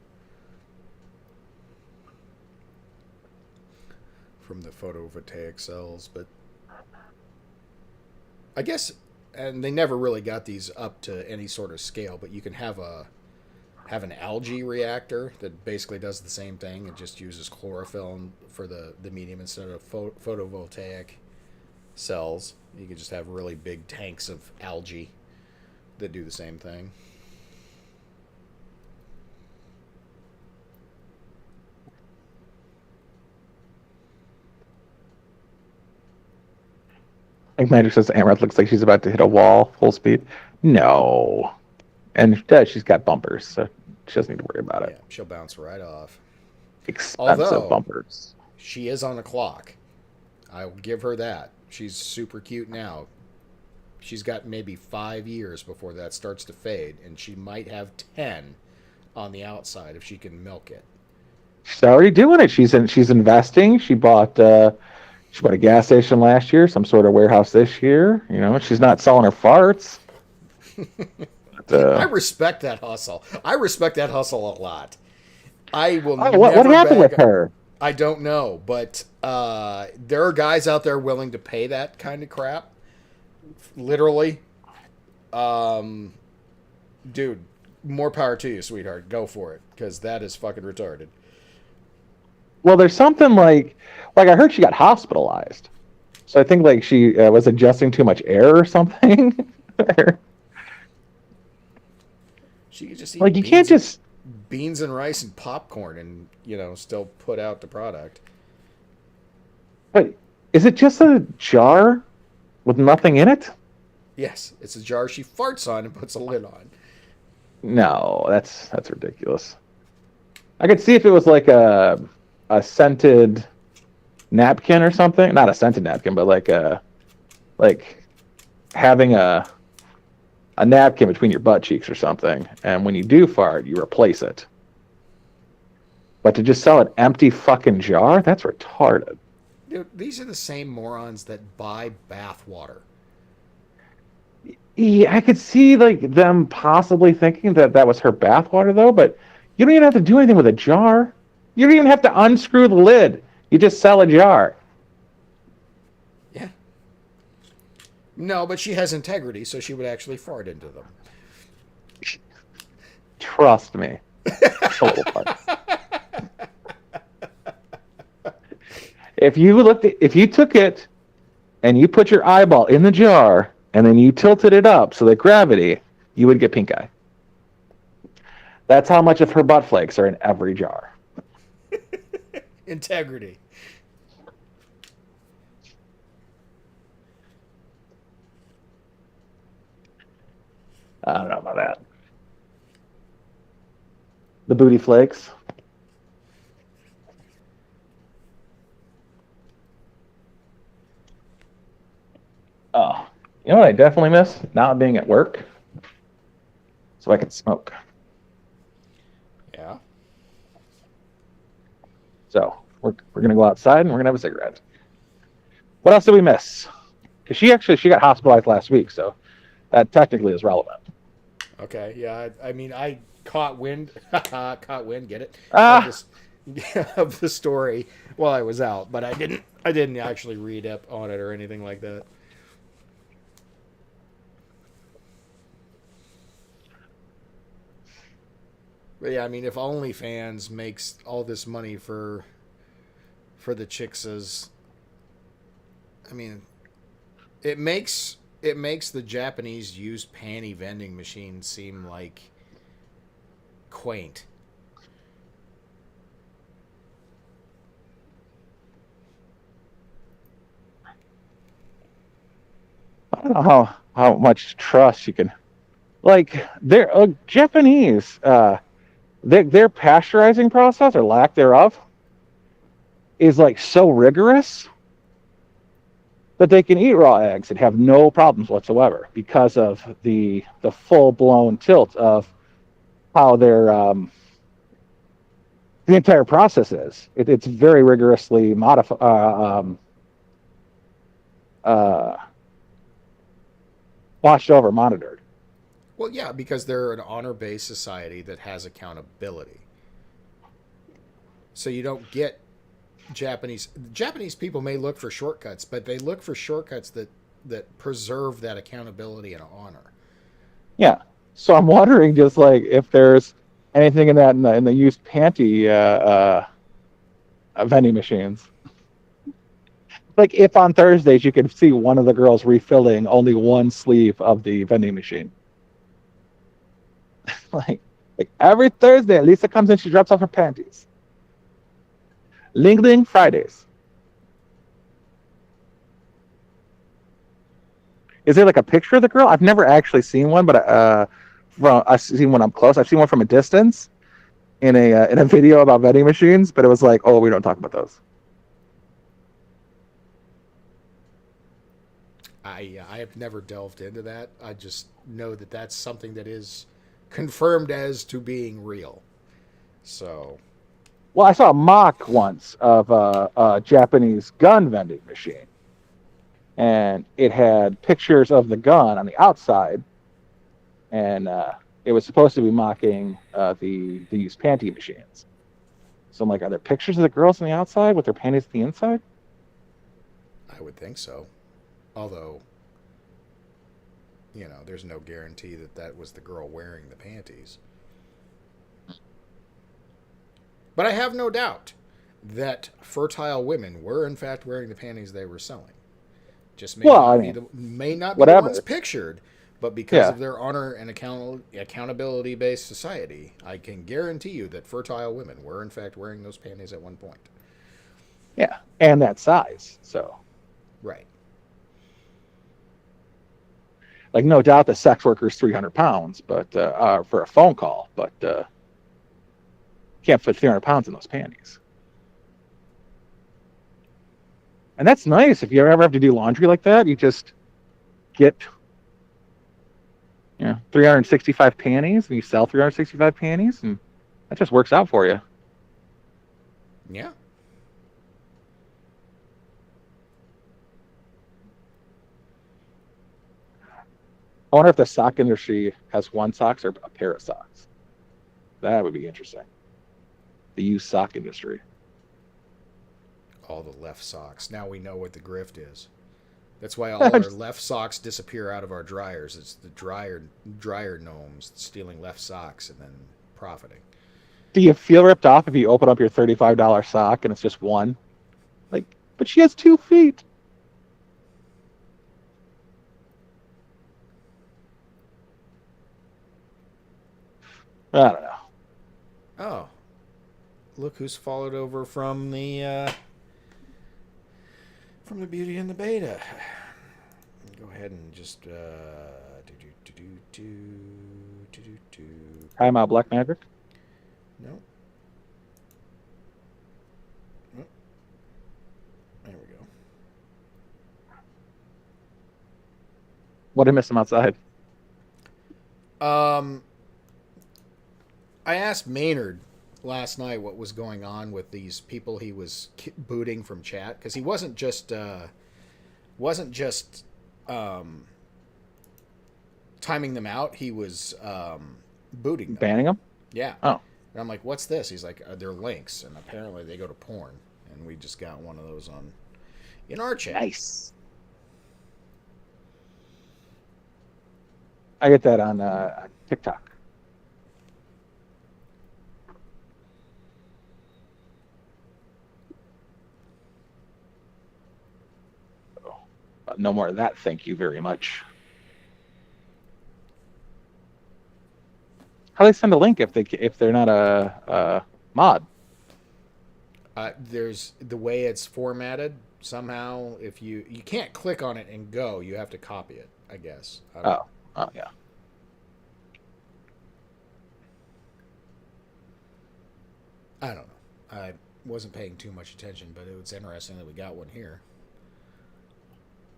from the photovoltaic cells, but I guess, and they never really got these up to any sort of scale, but you can have an algae reactor that basically does the same thing. It just uses chlorophyll for the medium instead of photovoltaic cells. You can just have really big tanks of algae that do the same thing. Like Magic says, Amaranth looks like she's about to hit a wall full speed. No. And she's got bumpers, so she doesn't need to worry about it. Yeah, she'll bounce right off. Expensive bumpers. She is on a clock. I will give her that. She's super cute now. She's got maybe 5 years before that starts to fade, and she might have 10 on the outside if she can milk it. She's already doing it. She's investing. She bought a gas station last year, some sort of warehouse this year. You know, she's not selling her farts. I respect that hustle. I respect that hustle a lot. I will. What happened with her? I don't know, but there are guys out there willing to pay that kind of crap. Literally, dude, more power to you, sweetheart. Go for it, because that is fucking retarded. Well, there's something like I heard she got hospitalized, so I think like she was ingesting too much air or something. She could just eat like you can't just beans and rice and popcorn and still put out the product. But is it just a jar with nothing in it? Yes, it's a jar she farts on and puts a lid on. No, that's ridiculous. I could see if it was like a scented napkin or something. Not a scented napkin, but like having a napkin between your butt cheeks or something, and when you do fart, you replace it. But to just sell an empty fucking jar, that's retarded. Dude, these are the same morons that buy bath water. Yeah, I could see like them possibly thinking that was her bath water though, but you don't even have to do anything with a jar. You don't even have to unscrew the lid. You just sell a jar. Yeah. No, but she has integrity, so she would actually fart into them. Trust me. Total fart. If you took it and you put your eyeball in the jar and then you tilted it up so that gravity, you would get pink eye. That's how much of her butt flakes are in every jar. Integrity. I don't know about that. The booty flakes. Oh, you know what I definitely miss? Not being at work. So I can smoke. Yeah. So we're going to go outside and we're going to have a cigarette. What else did we miss? because she got hospitalized last week, so that technically is relevant. Okay, yeah. I mean, I caught wind, caught wind. Get it? Of Ah, this, of the story while I was out, but I didn't. I didn't actually read up on it or anything like that. But yeah, I mean, if OnlyFans makes all this money for the chickses, I mean, it makes the Japanese used panty vending machine seem like quaint. I don't know how much trust you can like. They're Japanese. Their pasteurizing process or lack thereof is like so rigorous that they can eat raw eggs and have no problems whatsoever because of the full blown tilt of how their the entire process is. It's very rigorously modified, uh, watched over, monitored. Well, yeah, because they're an honor-based society that has accountability. So you don't get Japanese people may look for shortcuts, but they look for shortcuts that preserve that accountability and honor. Yeah. So I'm wondering just like if there's anything in that in the used panty vending machines. Like if on Thursdays you could see one of the girls refilling only one sleeve of the vending machine. like like every Thursday, Lisa comes in, she drops off her panties. Ling Ling Fridays. Is there like a picture of the girl? I've never actually seen one, but I've seen one up close. I've seen one from a distance in a video about vending machines, but it was like, oh, we don't talk about those. I have never delved into that. I just know that that's something that is confirmed as to being real. So, Well, I saw a mock once of a Japanese gun vending machine, and it had pictures of the gun on the outside, and it was supposed to be mocking the used panty machines. So I'm like, are there pictures of the girls on the outside with their panties on the inside? I would think so. Although, there's no guarantee that that was the girl wearing the panties. But I have no doubt that fertile women were in fact wearing the panties they were selling. Just Well, I mean, may not be the whatever. ones pictured, but because Yeah, of their honor and accountability based society, I can guarantee you that fertile women were in fact wearing those panties at one point. yeah, and that size. So, Right. like, no doubt the sex worker's 300 pounds, but for a phone call, but can't fit 300 pounds in those panties. And that's nice. If you ever have to do laundry like that, you just get 365 panties, and you sell 365 panties, and that just works out for you. Yeah. I wonder if the sock industry has one socks or a pair of socks. That would be interesting. The used sock industry. All the left socks. Now we know what the grift is. That's why all our left socks disappear out of our dryers. It's the dryer gnomes stealing left socks and then profiting. Do you feel ripped off if you open up your $35 sock and it's just one? Like, but she has 2 feet. I don't know. Oh, look who's followed over from the Beauty and the Beta. Go ahead and just Time out, Black Magic. No. Oh, there we go. What did I miss him outside? I asked Maynard last night what was going on with these people he was booting from chat, because he wasn't just timing them out, he was booting them. Banning them? Yeah. Oh. And I'm like, what's this? He's like, they're links, and apparently they go to porn. And we just got one of those in our chat. Nice. I get that on TikTok. No more of that, thank you very much. How do they send a link if they're not a mod? There's the way it's formatted. Somehow, if you can't click on it and go, you have to copy it. I guess. Oh yeah. I don't know. I wasn't paying too much attention, but it was interesting that we got one here.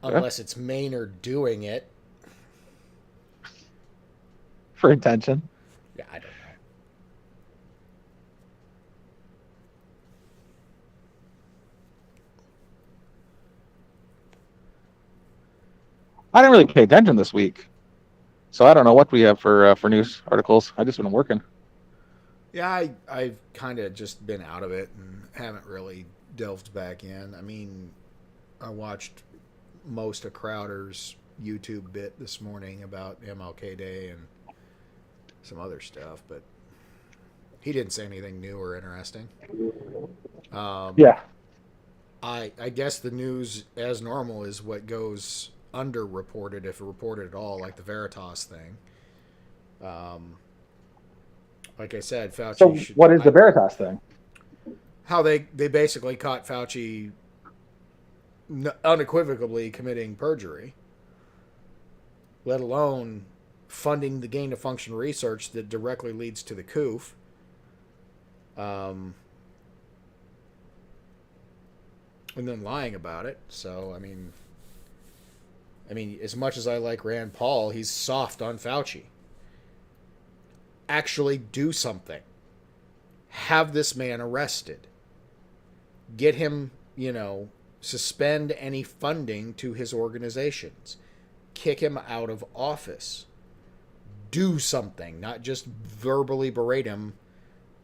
Unless it's Maynard doing it. For attention. Yeah, I don't know. I didn't really pay attention this week, so I don't know what we have for news articles. I just been working. Yeah, I've kind of just been out of it and haven't really delved back in. I mean, I watched most of Crowder's YouTube bit this morning about MLK Day and some other stuff, but he didn't say anything new or interesting. Yeah. I guess the news, as normal, is what goes underreported, if reported at all, like the Veritas thing. Like I said, Fauci. So what is the Veritas thing? How they basically caught Fauci unequivocally committing perjury, let alone funding the gain-of-function research that directly leads to the COOF. And then lying about it. So, I mean, as much as I like Rand Paul, he's soft on Fauci. Actually do something. Have this man arrested. Get him, suspend any funding to his organizations. Kick him out of office. Do something, not just verbally berate him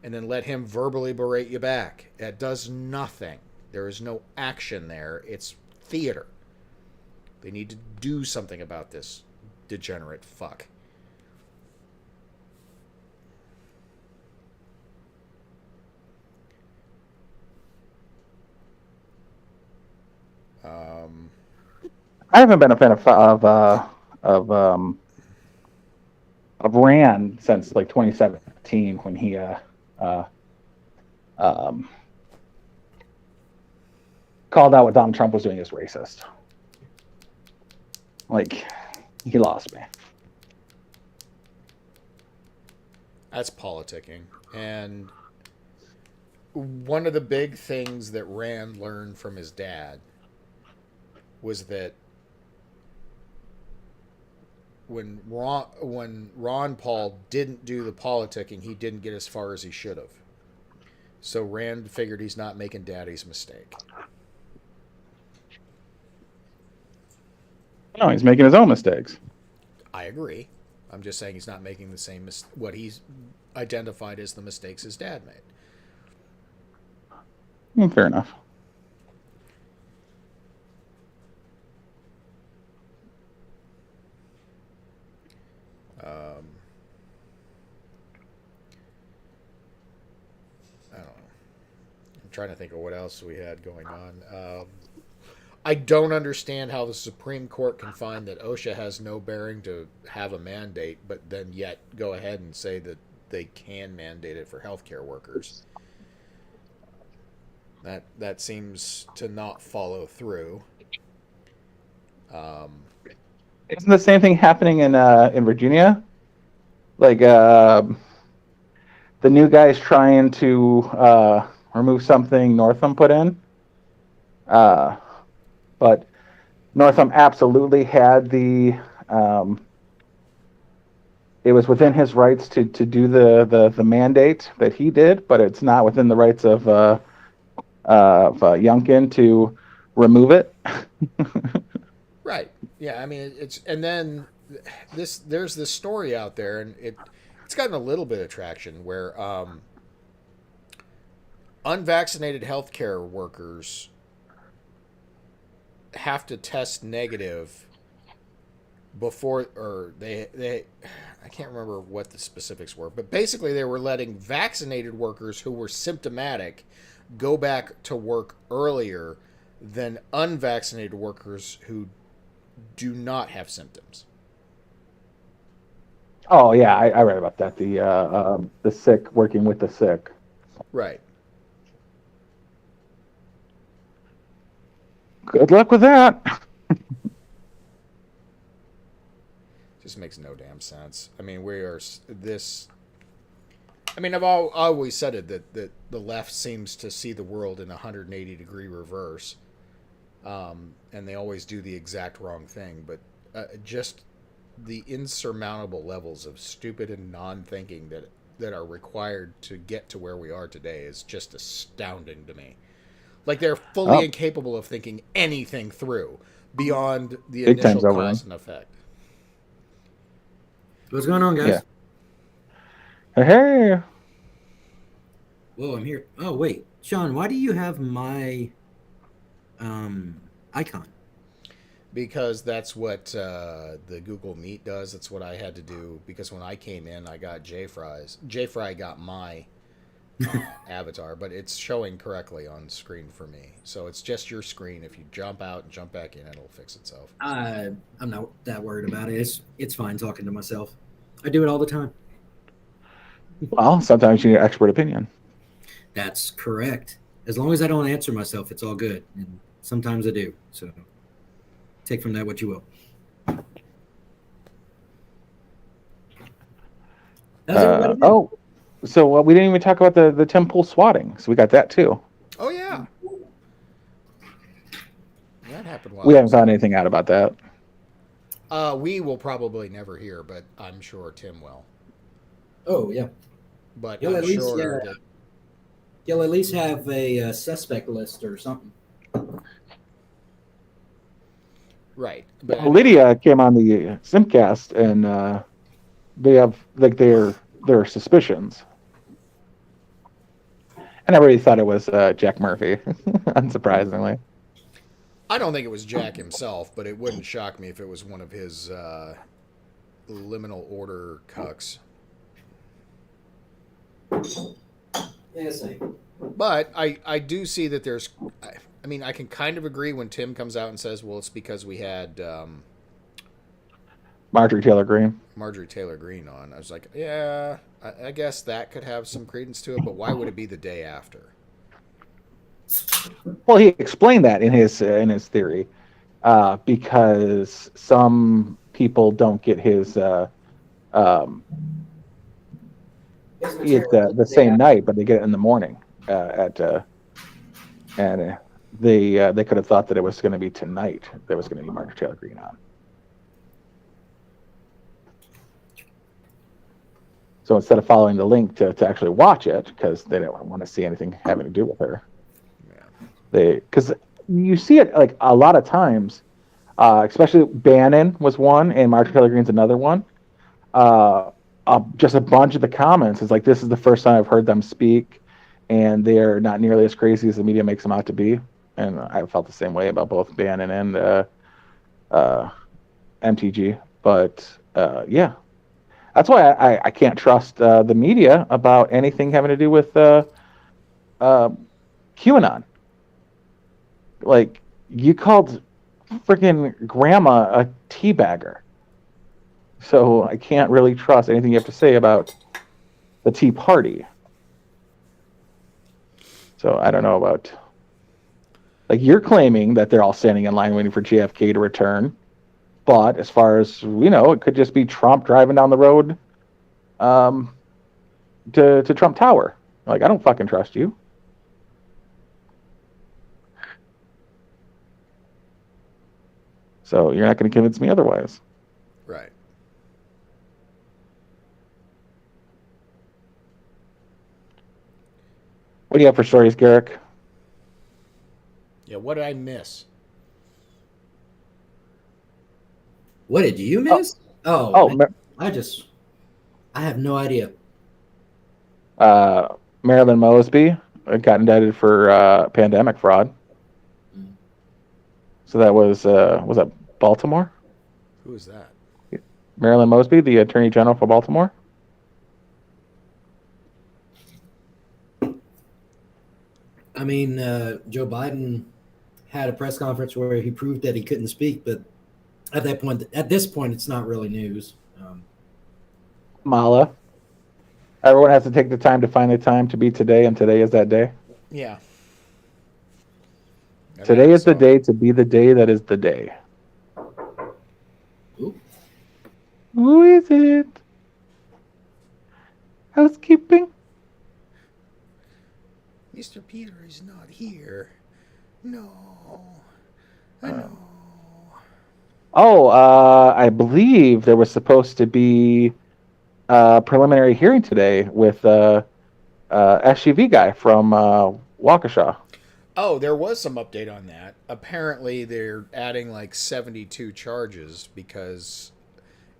and then let him verbally berate you back. That does nothing. There is no action there. It's theater. They need to do something about this degenerate fuck. I haven't been a fan of Rand since like 2017 when he called out what Donald Trump was doing as racist. Like, he lost me. That's politicking. And one of the big things that Rand learned from his dad was that when Ron Paul didn't do the politicking, he didn't get as far as he should have. So Rand figured he's not making daddy's mistake. No, he's making his own mistakes. I agree. I'm just saying he's not making the same what he's identified as the mistakes his dad made. Fair enough. I don't know. I'm trying to think of what else we had going on. I don't understand how the Supreme Court can find that OSHA has no bearing to have a mandate, but then yet go ahead and say that they can mandate it for healthcare workers. That seems to not follow through. Isn't the same thing happening in Virginia? Like the new guy's trying to remove something Northam put in. But Northam absolutely had the it was within his rights to do the mandate that he did, but it's not within the rights of Youngkin to remove it. Right. Yeah, I mean it's and then there's this story out there, and it's gotten a little bit of traction where unvaccinated healthcare workers have to test negative before, or they I can't remember what the specifics were, but basically they were letting vaccinated workers who were symptomatic go back to work earlier than unvaccinated workers who do not have symptoms. Oh yeah, I read about that. The sick working with the sick. Right. Good luck with that. Just makes no damn sense. I mean, we are this. I mean, always said it that the left seems to see the world in a 180-degree reverse, and they always do the exact wrong thing. But just the insurmountable levels of stupid and non-thinking that are required to get to where we are today is just astounding to me. Like they're fully incapable of thinking anything through beyond the Big initial time's over. cause and effect. What's going on, guys? Yeah. Hey. Whoa, I'm here. Oh, wait. Sean, why do you have my icon? Because that's what the Google Meet does. That's what I had to do. Because when I came in, I got JFry's. JFry got my avatar, but it's showing correctly on screen for me. So it's just your screen. If you jump out and jump back in, it'll fix itself. I'm not that worried about it. It's fine talking to myself. I do it all the time. Well, sometimes you need an expert opinion. That's correct. As long as I don't answer myself, it's all good. And sometimes I do. So take from that what you will. So we didn't even talk about the temple swatting. So we got that too. Oh yeah, that happened. We haven't found anything out about that. We will probably never hear, but I'm sure Tim will. Oh yeah. But You'll I'm at least, sure yeah. You'll at least have a suspect list or something. Right. But Lydia came on the Simcast, and they have like their suspicions, and everybody thought it was Jack Murphy, unsurprisingly. I don't think it was Jack himself, but it wouldn't shock me if it was one of his liminal order cucks. Yeah, same. But I do see that there's. I mean, I can kind of agree when Tim comes out and says, "Well, it's because we had Marjorie Taylor Greene. Marjorie Taylor Greene on." I was like, "Yeah, I guess that could have some credence to it, but why would it be the day after?" Well, he explained that in his theory, because some people don't get his the same night, but they get it in the morning and they could have thought that it was going to be tonight. There was going to be Marjorie Taylor Greene on. So instead of following the link to actually watch it, because they don't want to see anything having to do with her, because you see it like a lot of times, especially Bannon was one and Marjorie Taylor Greene's another one. Just a bunch of the comments is like, this is the first time I've heard them speak, and they're not nearly as crazy as the media makes them out to be. And I felt the same way about both Bannon and MTG. But yeah, that's why I can't trust the media about anything having to do with QAnon. Like, you called freaking grandma a teabagger. So I can't really trust anything you have to say about the Tea Party. So I don't know about... Like, you're claiming that they're all standing in line waiting for JFK to return. But as far as we know, it could just be Trump driving down the road to Trump Tower. Like, I don't fucking trust you. So you're not going to convince me otherwise. Right. What do you have for stories, Garrick? Yeah, what did I miss? What did you miss? Oh, Oh, man, I have no idea. Marilyn Mosby got indicted for pandemic fraud. Mm. So that was that Baltimore? Who is that? Marilyn Mosby, the Attorney General for Baltimore. I mean, Joe Biden had a press conference where he proved that he couldn't speak, but at this point, it's not really news. Mala. Everyone has to take the time to find the time to be today, and today is that day. Yeah. Today is the day to be the day that is the day. Ooh. Who is it? Housekeeping? Mr. Peter is not here. No. I know. I believe there was supposed to be a preliminary hearing today with SUV guy from Waukesha. Oh, there was some update on that. Apparently, they're adding like 72 charges because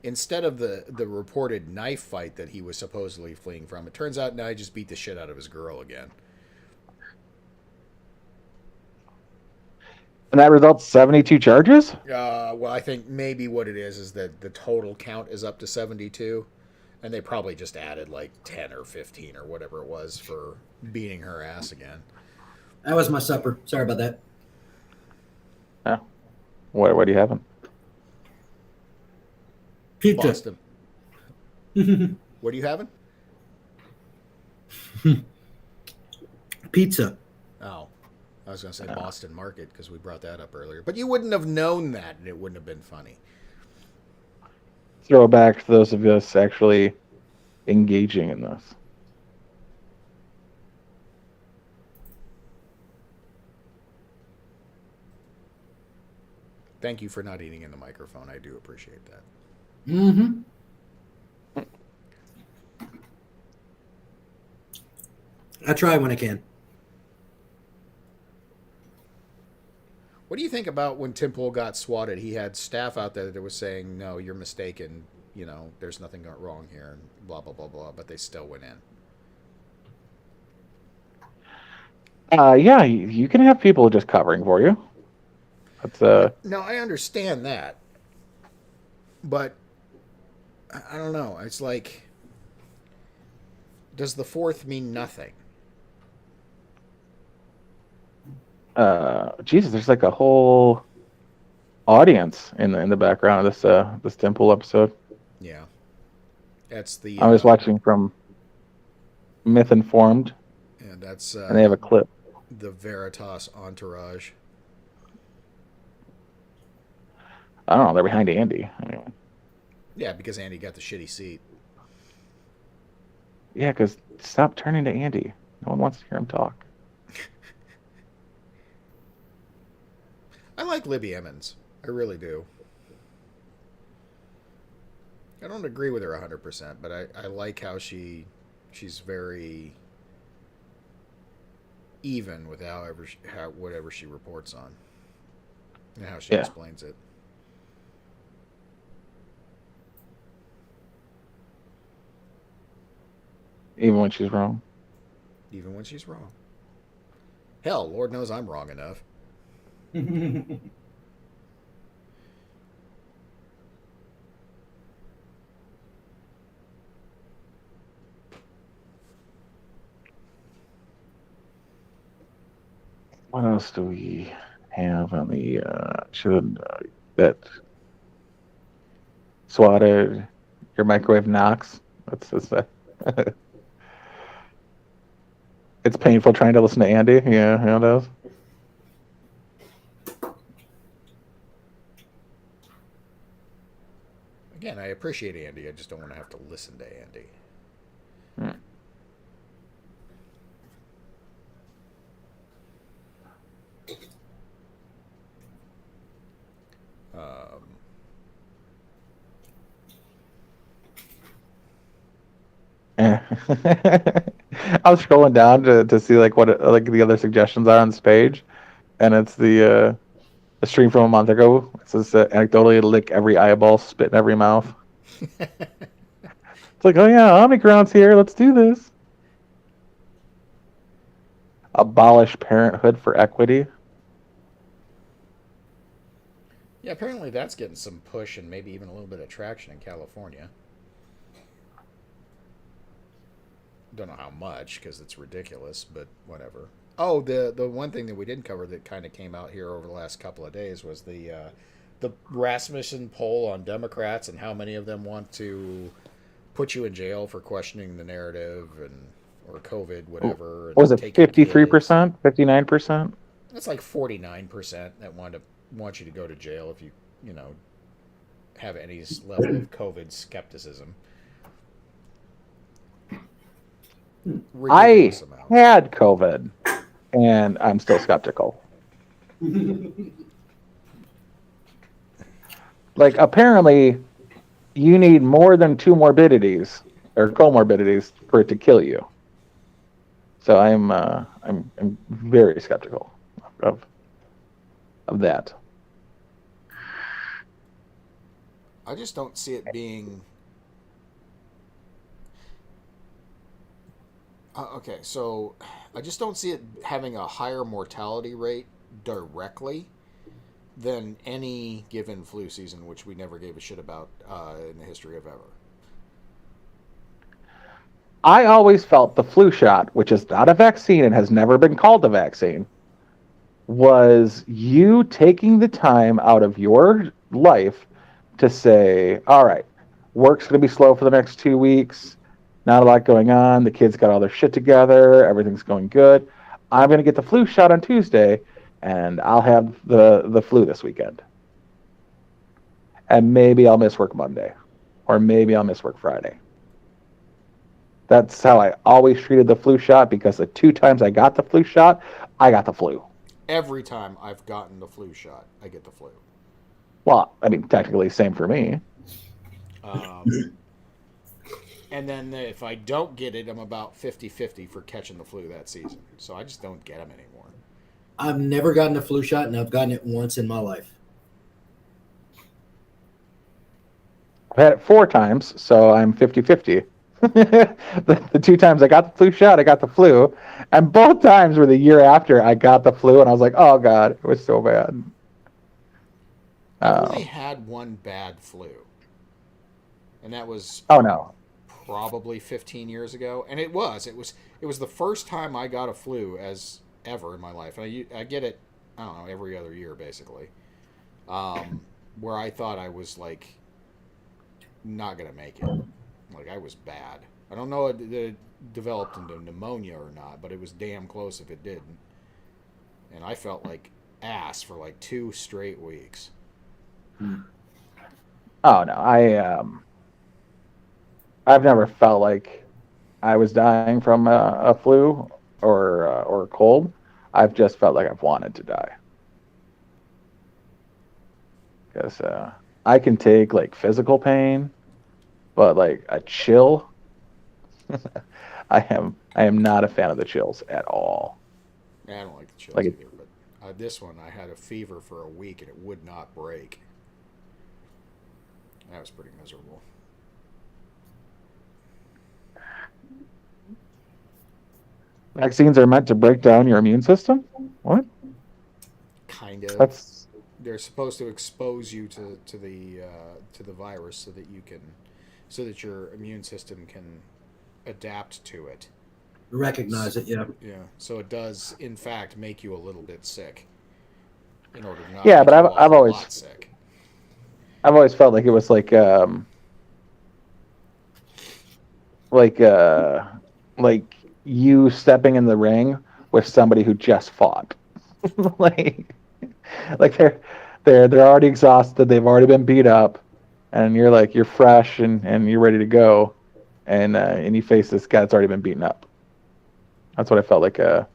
instead of the reported knife fight that he was supposedly fleeing from, it turns out now he just beat the shit out of his girl again. And that results 72 charges? Well, I think maybe what it is that the total count is up to 72, and they probably just added like 10 or 15 or whatever it was for beating her ass again. That was my supper. Sorry about that. Yeah. What are you having? Pizza. Boston. What are you having? Pizza. Oh, I was going to say Boston Market because we brought that up earlier. But you wouldn't have known that, and it wouldn't have been funny. Throw it back to those of us actually engaging in this. Thank you for not eating in the microphone. I do appreciate that. Mm-hmm. I try when I can. What do you think about when Tim Pool got swatted? He had staff out there that was saying, no, you're mistaken. You know, there's nothing wrong here, and blah, blah, blah, blah. But they still went in. Yeah, you can have people just covering for you. That's No, I understand that. But I don't know. It's like, does the fourth mean nothing? Jesus, there's like a whole audience in the background of this Tim Pool episode. Yeah. That's the... I was watching from Myth Informed, and that's... and they have a clip. The Veritas entourage. I don't know, they're behind Andy. Anyway. Yeah, because Andy got the shitty seat. Yeah, because stop turning to Andy. No one wants to hear him talk. I like Libby Emmons. I really do. I don't agree with her 100%, but I like how she's very even with whatever she reports on and how she explains it. Even when she's wrong. Even when she's wrong. Hell, Lord knows I'm wrong enough. What else do we have on the that swatted your microwave knocks? That's it's painful trying to listen to Andy. Yeah, it is. Again, I appreciate Andy. I just don't want to have to listen to Andy. I was scrolling down to see like what like the other suggestions are on this page, and it's the the stream from a month ago. It says anecdotally lick every eyeball, spit in every mouth. It's like, oh yeah, Omicron's here. Let's do this. Abolish parenthood for equity. Yeah, apparently that's getting some push and maybe even a little bit of traction in California. Don't know how much because it's ridiculous, but whatever. Oh, the one thing that we didn't cover that kind of came out here over the last couple of days was the Rasmussen poll on Democrats and how many of them want to put you in jail for questioning the narrative and or COVID, whatever. What was it 53%, 59%? It's like 49% that want you to go to jail if you have any level of COVID skepticism. I had COVID, and I'm still skeptical. Like, apparently, you need more than two morbidities or comorbidities for it to kill you. So I'm very skeptical of that. I just don't see it being. Okay, so I just don't see it having a higher mortality rate directly than any given flu season, which we never gave a shit about in the history of ever. I always felt the flu shot, which is not a vaccine and has never been called a vaccine, was you taking the time out of your life to say, all right, work's going to be slow for the next 2 weeks. Not a lot going on. The kids got all their shit together. Everything's going good. I'm going to get the flu shot on Tuesday, and I'll have the flu this weekend. And maybe I'll miss work Monday, or maybe I'll miss work Friday. That's how I always treated the flu shot, because the 2 times I got the flu shot, I got the flu. Every time I've gotten the flu shot, I get the flu. Well, I mean, technically, same for me. And then if I don't get it, I'm about 50-50 for catching the flu that season. So I just don't get them anymore. I've never gotten a flu shot, and I've gotten it once in my life. I've had it 4 times, so I'm 50-50. the 2 times I got the flu shot, I got the flu. And both times were the year after I got the flu, and I was like, oh, God, it was so bad. I only had one bad flu. And that was... Oh, no. Probably 15 years ago. And it was the first time I got a flu as ever in my life. And I get it, I don't know, every other year, basically. Where I thought I was, like, not going to make it. Like, I was bad. I don't know if it developed into pneumonia or not, but it was damn close if it didn't. And I felt like ass for, like, 2 straight weeks. Oh, no. I've never felt like I was dying from a flu or a cold. I've just felt like I've wanted to die. Because I can take, like, physical pain, but, like, a chill, I am not a fan of the chills at all. Yeah, I don't like the chills either, but this one, I had a fever for a week and it would not break. That was pretty miserable. Vaccines are meant to break down your immune system? What? Kind of. They're supposed to expose you to the virus so that your immune system can adapt to it. Recognize it, yeah. Yeah. So it does, in fact, make you a little bit sick. In order to not. Yeah, but I've always sick. I've always felt like it was like you stepping in the ring with somebody who just fought. like they're already exhausted, they've already been beat up, and you're fresh and you're ready to go, and you face this guy that's already been beaten up. That's what I felt like the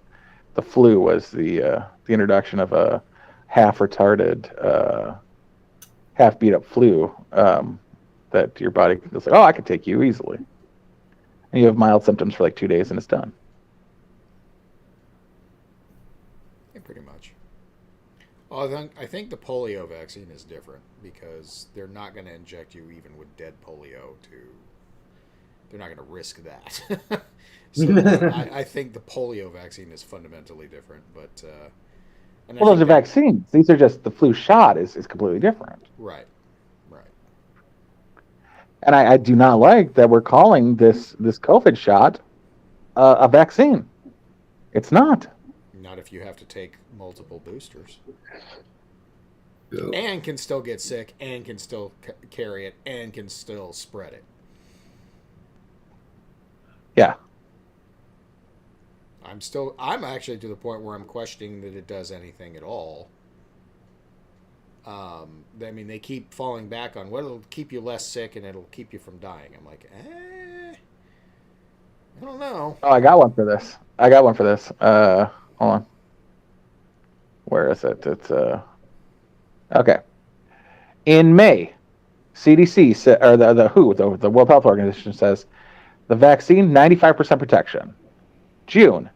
flu was, the introduction of a half retarded, half beat up flu, that your body feels like, oh, I could take you easily. And you have mild symptoms for like 2 days and it's done. Yeah, pretty much. I think the polio vaccine is different because they're not going to inject you even with dead polio. They're not going to risk that. So I think the polio vaccine is fundamentally different. But and I Well, those think are that vaccines. These are just the flu shot is completely different. right. And I do not like that we're calling this COVID shot a vaccine. It's not. Not if you have to take multiple boosters. And can still get sick, and can still carry it, and can still spread it. Yeah. I'm actually to the point where I'm questioning that it does anything at all. I mean, they keep falling back on, well, it'll keep you less sick and it'll keep you from dying. I'm like, I don't know. Oh, I got one for this. Hold on. Where is it? It's okay. In May, CDC or the WHO, the World Health Organization says the vaccine 95% protection. June,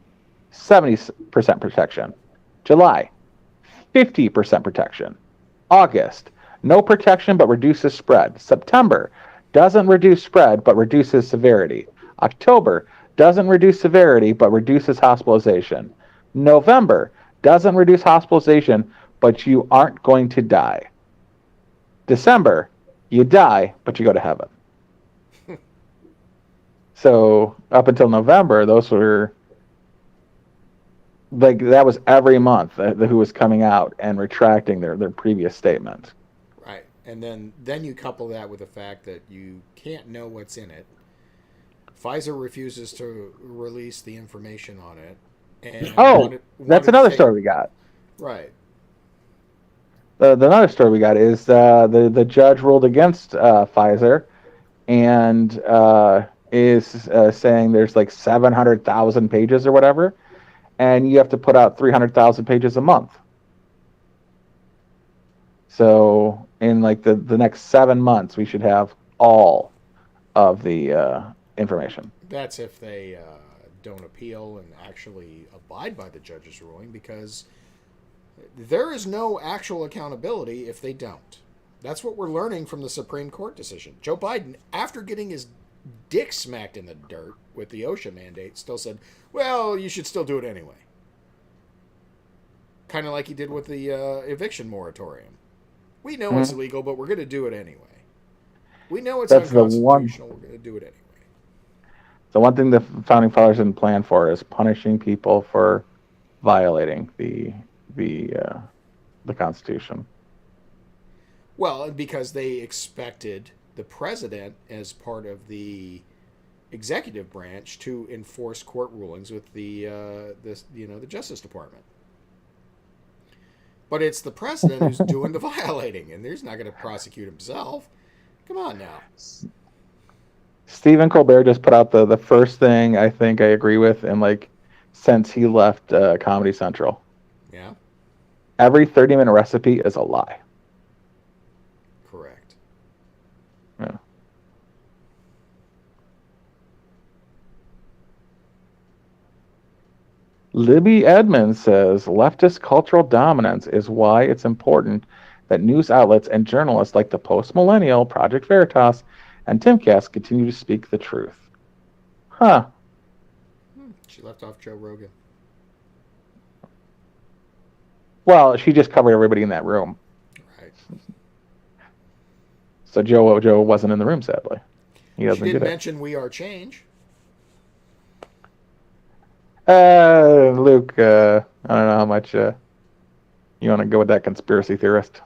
70% protection. July, 50% protection. August, no protection but reduces spread. September, doesn't reduce spread but reduces severity. October, doesn't reduce severity but reduces hospitalization. November, doesn't reduce hospitalization but you aren't going to die. December, you die but you go to heaven. So up until November, those were like that was every month the WHO was coming out and retracting their previous statement. Right. And then you couple that with the fact that you can't know what's in it. Pfizer refuses to release the information on it. And that's another story we got. Right. The another story we got is the judge ruled against Pfizer and is saying there's like 700,000 pages or whatever, and you have to put out 300,000 pages a month. So in like the next 7 months, we should have all of the information. That's if they don't appeal and actually abide by the judge's ruling, because there is no actual accountability if they don't. That's what we're learning from the Supreme Court decision. Joe Biden, after getting his dick smacked in the dirt with the OSHA mandate, still said, well, you should still do it anyway. Kind of like he did with the eviction moratorium. We know it's illegal, but we're going to do it anyway. We know it's unconstitutional, we're going to do it anyway. The one thing the founding fathers didn't plan for is punishing people for violating the Constitution. Well, because they expected the president, as part of the executive branch, to enforce court rulings with the Justice Department. But it's the president who's doing the violating, and he's not going to prosecute himself. Come on now. Stephen Colbert just put out the first thing I think I agree with, and like since he left Comedy Central. Yeah. Every 30-minute recipe is a lie. Correct. Yeah. Libby Edmonds says leftist cultural dominance is why it's important that news outlets and journalists like the Post Millennial, Project Veritas, and Timcast continue to speak the truth. Huh. She left off Joe Rogan. Well, she just covered everybody in that room. Right. So Joe wasn't in the room, sadly. He doesn't She did get mention We Are Change. Luke, I don't know how much you want to go with that conspiracy theorist.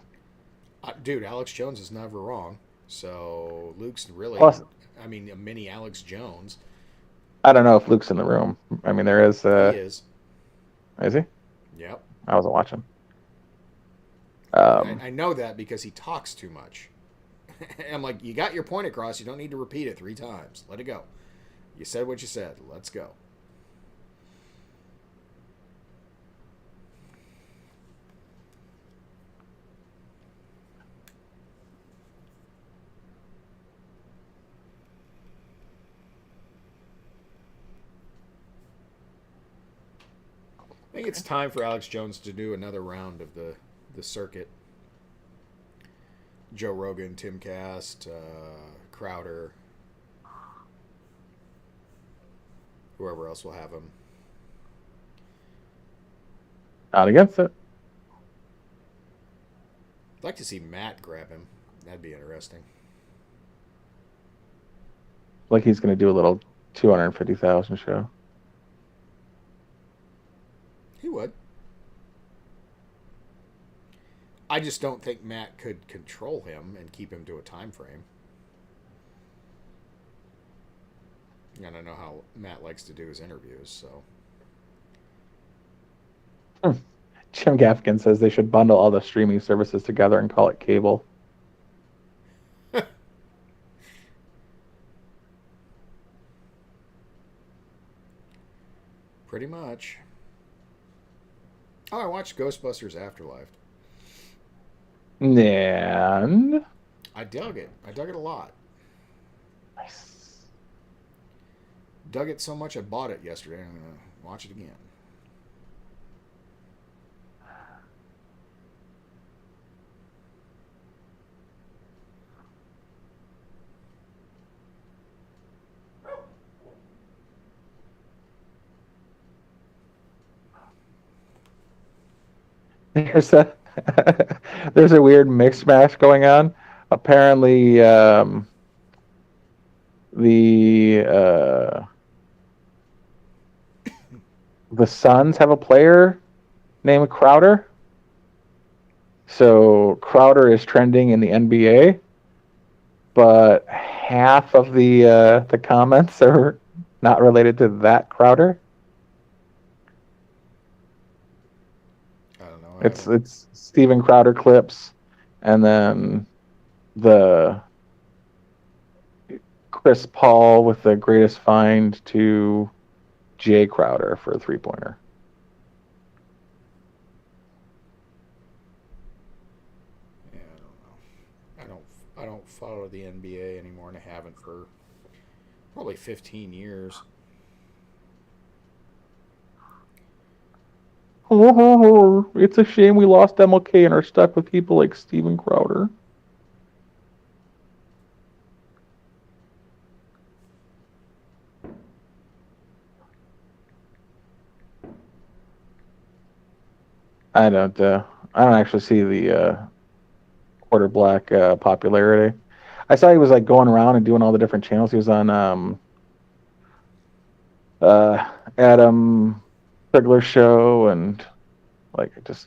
Dude, Alex Jones is never wrong. So Luke's really, Plus, a mini Alex Jones. I don't know if Luke's in the room. I mean, there is. He is. Is he? Yep. I wasn't watching. I know that because he talks too much. I'm like, you got your point across. You don't need to repeat it 3 times. Let it go. You said what you said. Let's go. I think it's time for Alex Jones to do another round of the the circuit. Joe Rogan, Tim Cast, Crowder, whoever else will have him. Not against it. I'd like to see Matt grab him. That'd be interesting. Like he's going to do a little 250,000 show. He would. I just don't think Matt could control him and keep him to a time frame. I don't know how Matt likes to do his interviews, so. Jim Gaffigan says they should bundle all the streaming services together and call it cable. Pretty much. Oh, I watched Ghostbusters Afterlife. And I dug it. I dug it a lot. nice. Dug it so much I bought it yesterday. I'm going to watch it again. There's a there's a weird mix mash going on. Apparently, the Suns have a player named Crowder. So Crowder is trending in the NBA, but half of the comments are not related to that Crowder. I don't know. It's Steven Crowder clips, and then the Chris Paul with the greatest find to Jay Crowder for a 3-pointer. Yeah, I don't know. I don't follow the NBA anymore, and I haven't for probably 15 years. It's a shame we lost MLK and are stuck with people like Steven Crowder. I don't actually see the quarter black popularity. I saw he was like going around and doing all the different channels. He was on Adam Figler's show, and like I just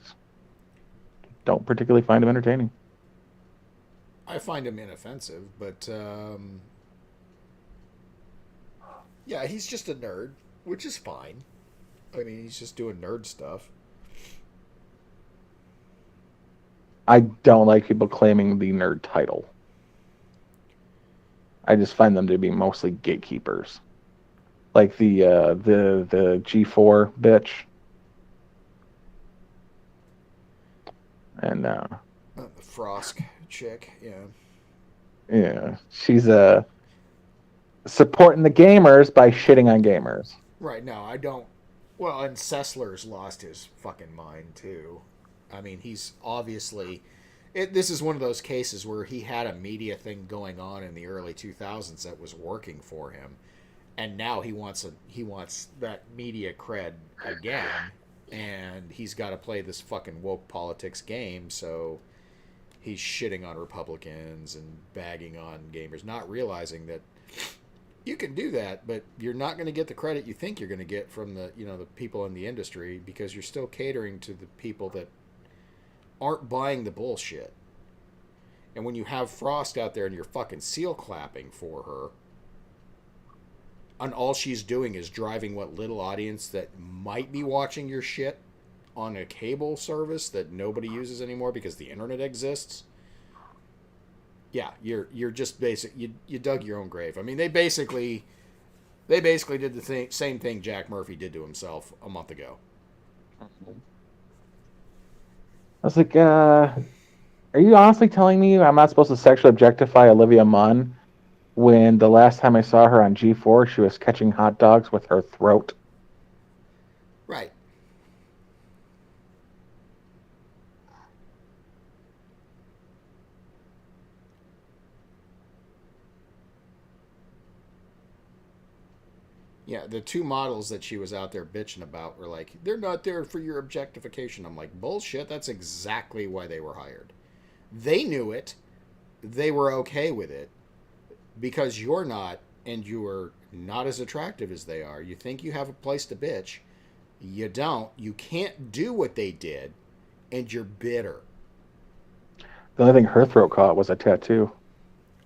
don't particularly find him entertaining. I find him inoffensive, but yeah, he's just a nerd, which is fine. I mean, he's just doing nerd stuff. I don't like people claiming the nerd title. I just find them to be mostly gatekeepers. Like the G4 bitch. And The Frosk chick, yeah. Yeah, she's supporting the gamers by shitting on gamers. Right, no, I don't. Well, and Sessler's lost his fucking mind, too. I mean, he's obviously... this is one of those cases where he had a media thing going on in the early 2000s that was working for him. And now he wants that media cred again. And he's got to play this fucking woke politics game, so he's shitting on Republicans and bagging on gamers, not realizing that you can do that, but you're not going to get the credit you think you're going to get from the people in the industry, because you're still catering to the people that aren't buying the bullshit. And when you have Frost out there and you're fucking seal clapping for her, and all she's doing is driving what little audience that might be watching your shit on a cable service that nobody uses anymore because the internet exists. Yeah, you're just you dug your own grave. I mean, they basically did the same thing Jack Murphy did to himself a month ago. I was like, are you honestly telling me I'm not supposed to sexually objectify Olivia Munn when the last time I saw her on G4, she was catching hot dogs with her throat? Right. Yeah, the two models that she was out there bitching about were like, they're not there for your objectification. I'm like, bullshit, that's exactly why they were hired. They knew it. They were okay with it because you're not, and you're not as attractive as they are. You think you have a place to bitch. You don't. You can't do what they did, and you're bitter. The only thing her throat caught was a tattoo.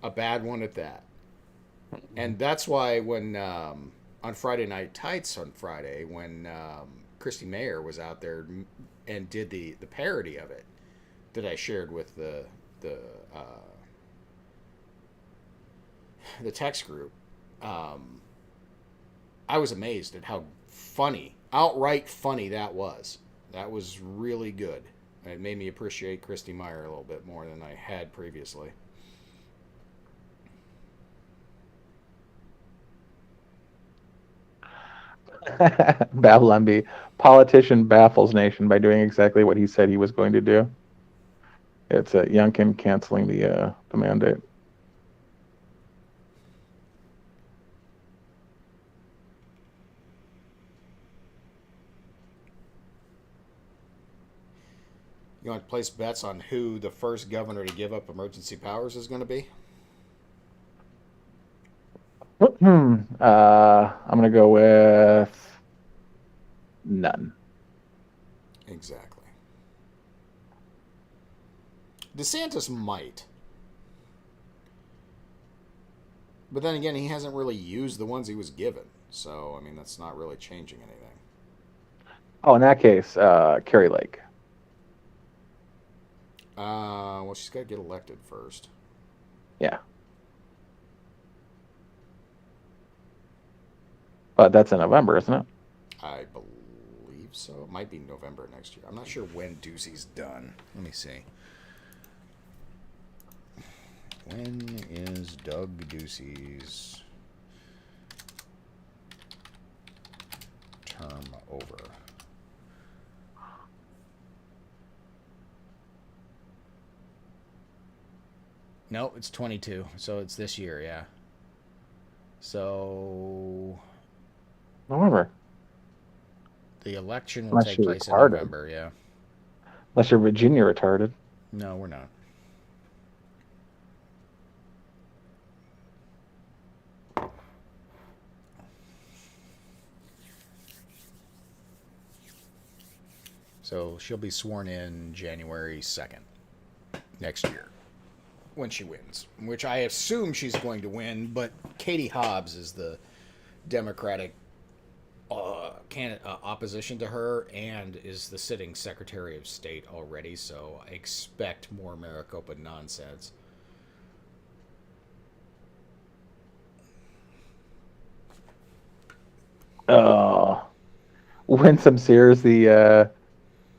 A bad one at that. And that's why when on Friday Night Tights on Friday, when Christy Mayer was out there and did the parody of it that I shared with the text group, I was amazed at how funny, outright funny that was. That was really good. It made me appreciate Christy Mayer a little bit more than I had previously. Babylon B. Politician baffles nation by doing exactly what he said he was going to do. It's Youngkin canceling the mandate. You want to place bets on who the first governor to give up emergency powers is going to be? I'm going to go with none. Exactly. DeSantis might. But then again, he hasn't really used the ones he was given. So, I mean, that's not really changing anything. Oh, in that case, Carrie Lake. Well, she's got to get elected first. Yeah. But that's in November, isn't it? I believe so. It might be November next year. I'm not sure when Ducey's done. Let me see. When is Doug Ducey's term over? No, it's 22. So it's this year, yeah. So November. the election will Unless take you're place in retarded. November, yeah. Unless you're Virginia retarded. No, we're not. So she'll be sworn in January 2nd next year when she wins, which I assume she's going to win, but Katie Hobbs is the Democratic opposition to her and is the sitting Secretary of State already, so I expect more Maricopa nonsense. Winsome Sears, the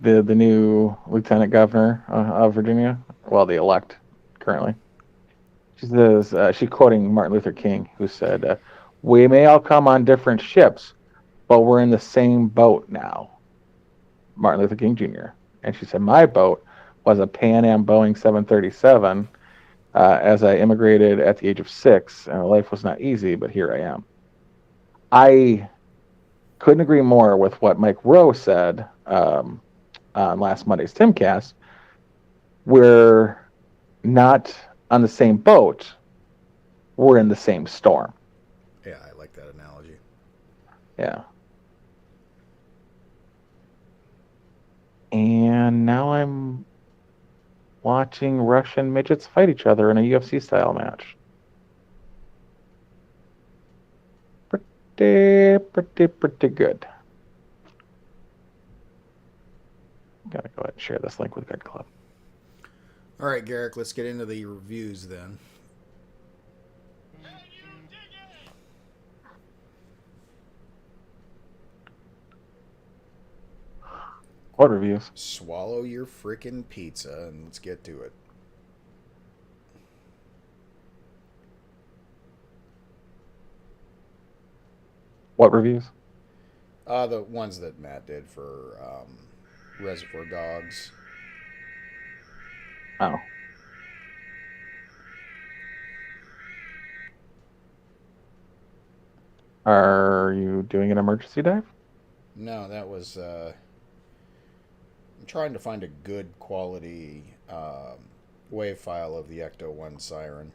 new lieutenant governor of Virginia, well, the elect currently. She says she's quoting Martin Luther King, who said, "We may all come on different ships, but we're in the same boat now." Martin Luther King Jr. And she said, "My boat was a Pan Am Boeing 737 as I immigrated at the age of 6, and life was not easy, but here I am." I couldn't agree more with what Mike Rowe said on last Monday's Timcast. We're not on the same boat. We're in the same storm. Yeah, I like that analogy. Yeah. And now I'm watching Russian midgets fight each other in a UFC style match. Pretty good. Gotta go ahead and share this link with Good Club. All right, Garrick, let's get into the reviews then. What reviews? Swallow your freaking pizza and let's get to it. What reviews? The ones that Matt did for Reservoir Dogs. Oh. Are you doing an emergency dive? No, that was. I'm trying to find a good quality wave file of the Ecto 1 siren.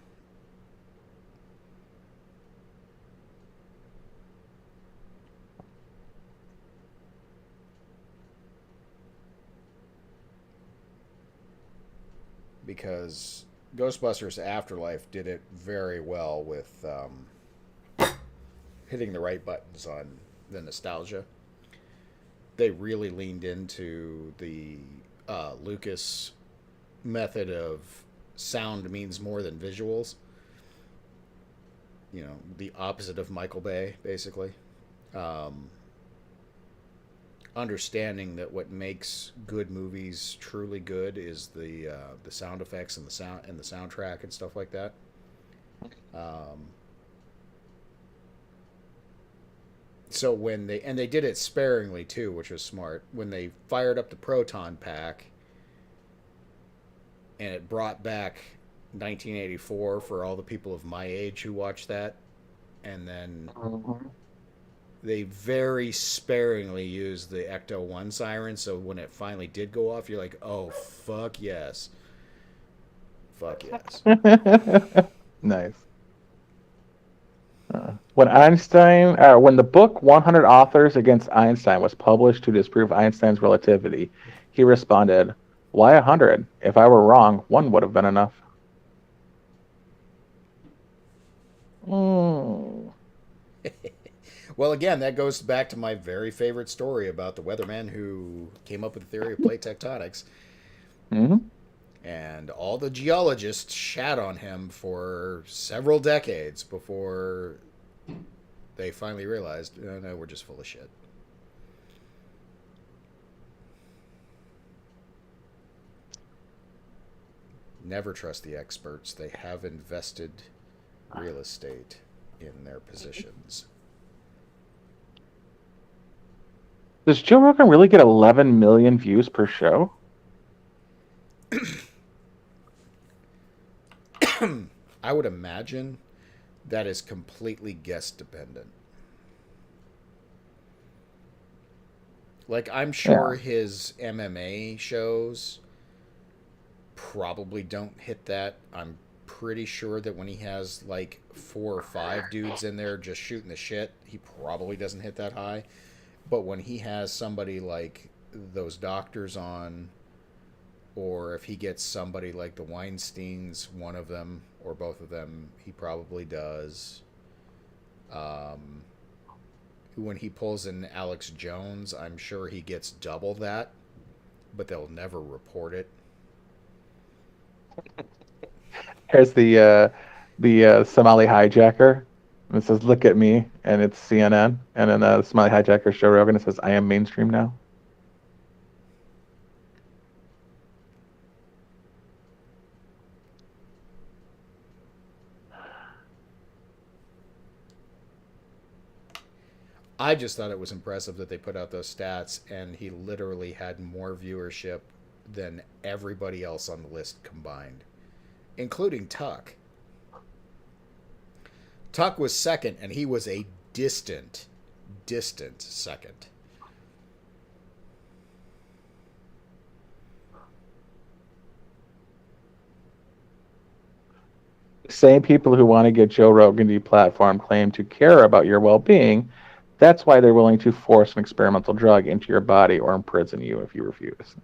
Because Ghostbusters Afterlife did it very well with hitting the right buttons on the nostalgia. They really leaned into the Lucas method of sound means more than visuals. You know, the opposite of Michael Bay, basically. Understanding that what makes good movies truly good is the sound effects and the soundtrack and stuff like that. So when they did it sparingly too, which was smart. When they fired up the proton pack, and it brought back 1984 for all the people of my age who watched that, and then they very sparingly used the Ecto 1 siren, so when it finally did go off, you're like, oh, fuck yes. Fuck yes. Nice. When the book 100 Authors Against Einstein was published to disprove Einstein's relativity, he responded, "Why 100? If I were wrong, one would have been enough." Well, again, that goes back to my very favorite story about the weatherman who came up with the theory of plate tectonics. Mm-hmm. And all the geologists shat on him for several decades before they finally realized, oh, no, we're just full of shit. Never trust the experts. They have invested real estate in their positions. Does Joe Rogan really get 11 million views per show? I would imagine that is completely guest dependent. Like, I'm sure his MMA shows probably don't hit that. I'm pretty sure that when he has like 4 or 5 dudes in there just shooting the shit, he probably doesn't hit that high. But when he has somebody like those doctors on, or if he gets somebody like the Weinsteins, one of them or both of them, he probably does. When he pulls in Alex Jones, I'm sure he gets double that, but they'll never report it. Here's the Somali hijacker. It says, "Look at me," and it's CNN. And then the Somali hijacker Joe Rogan. It says, "I am mainstream now." I just thought it was impressive that they put out those stats, and he literally had more viewership than everybody else on the list combined, including Tuck. Tuck was second, and he was a distant second. Same people who want to get Joe Rogan deplatformed claim to care about your well-being. That's why they're willing to force an experimental drug into your body or imprison you if you refuse.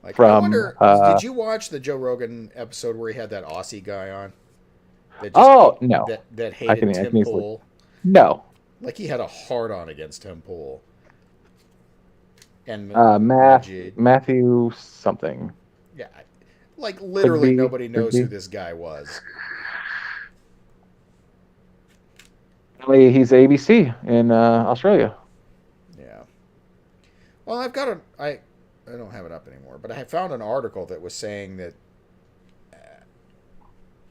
Like, I wonder, did you watch the Joe Rogan episode where he had that Aussie guy on? That No. That hated Tim Pool? No. Like, he had a hard-on against Tim Pool. And Matthew something. Yeah. Like, literally nobody knows who this guy was. He's ABC in Australia. Yeah. Well, I don't have it up anymore, but I found an article that was saying that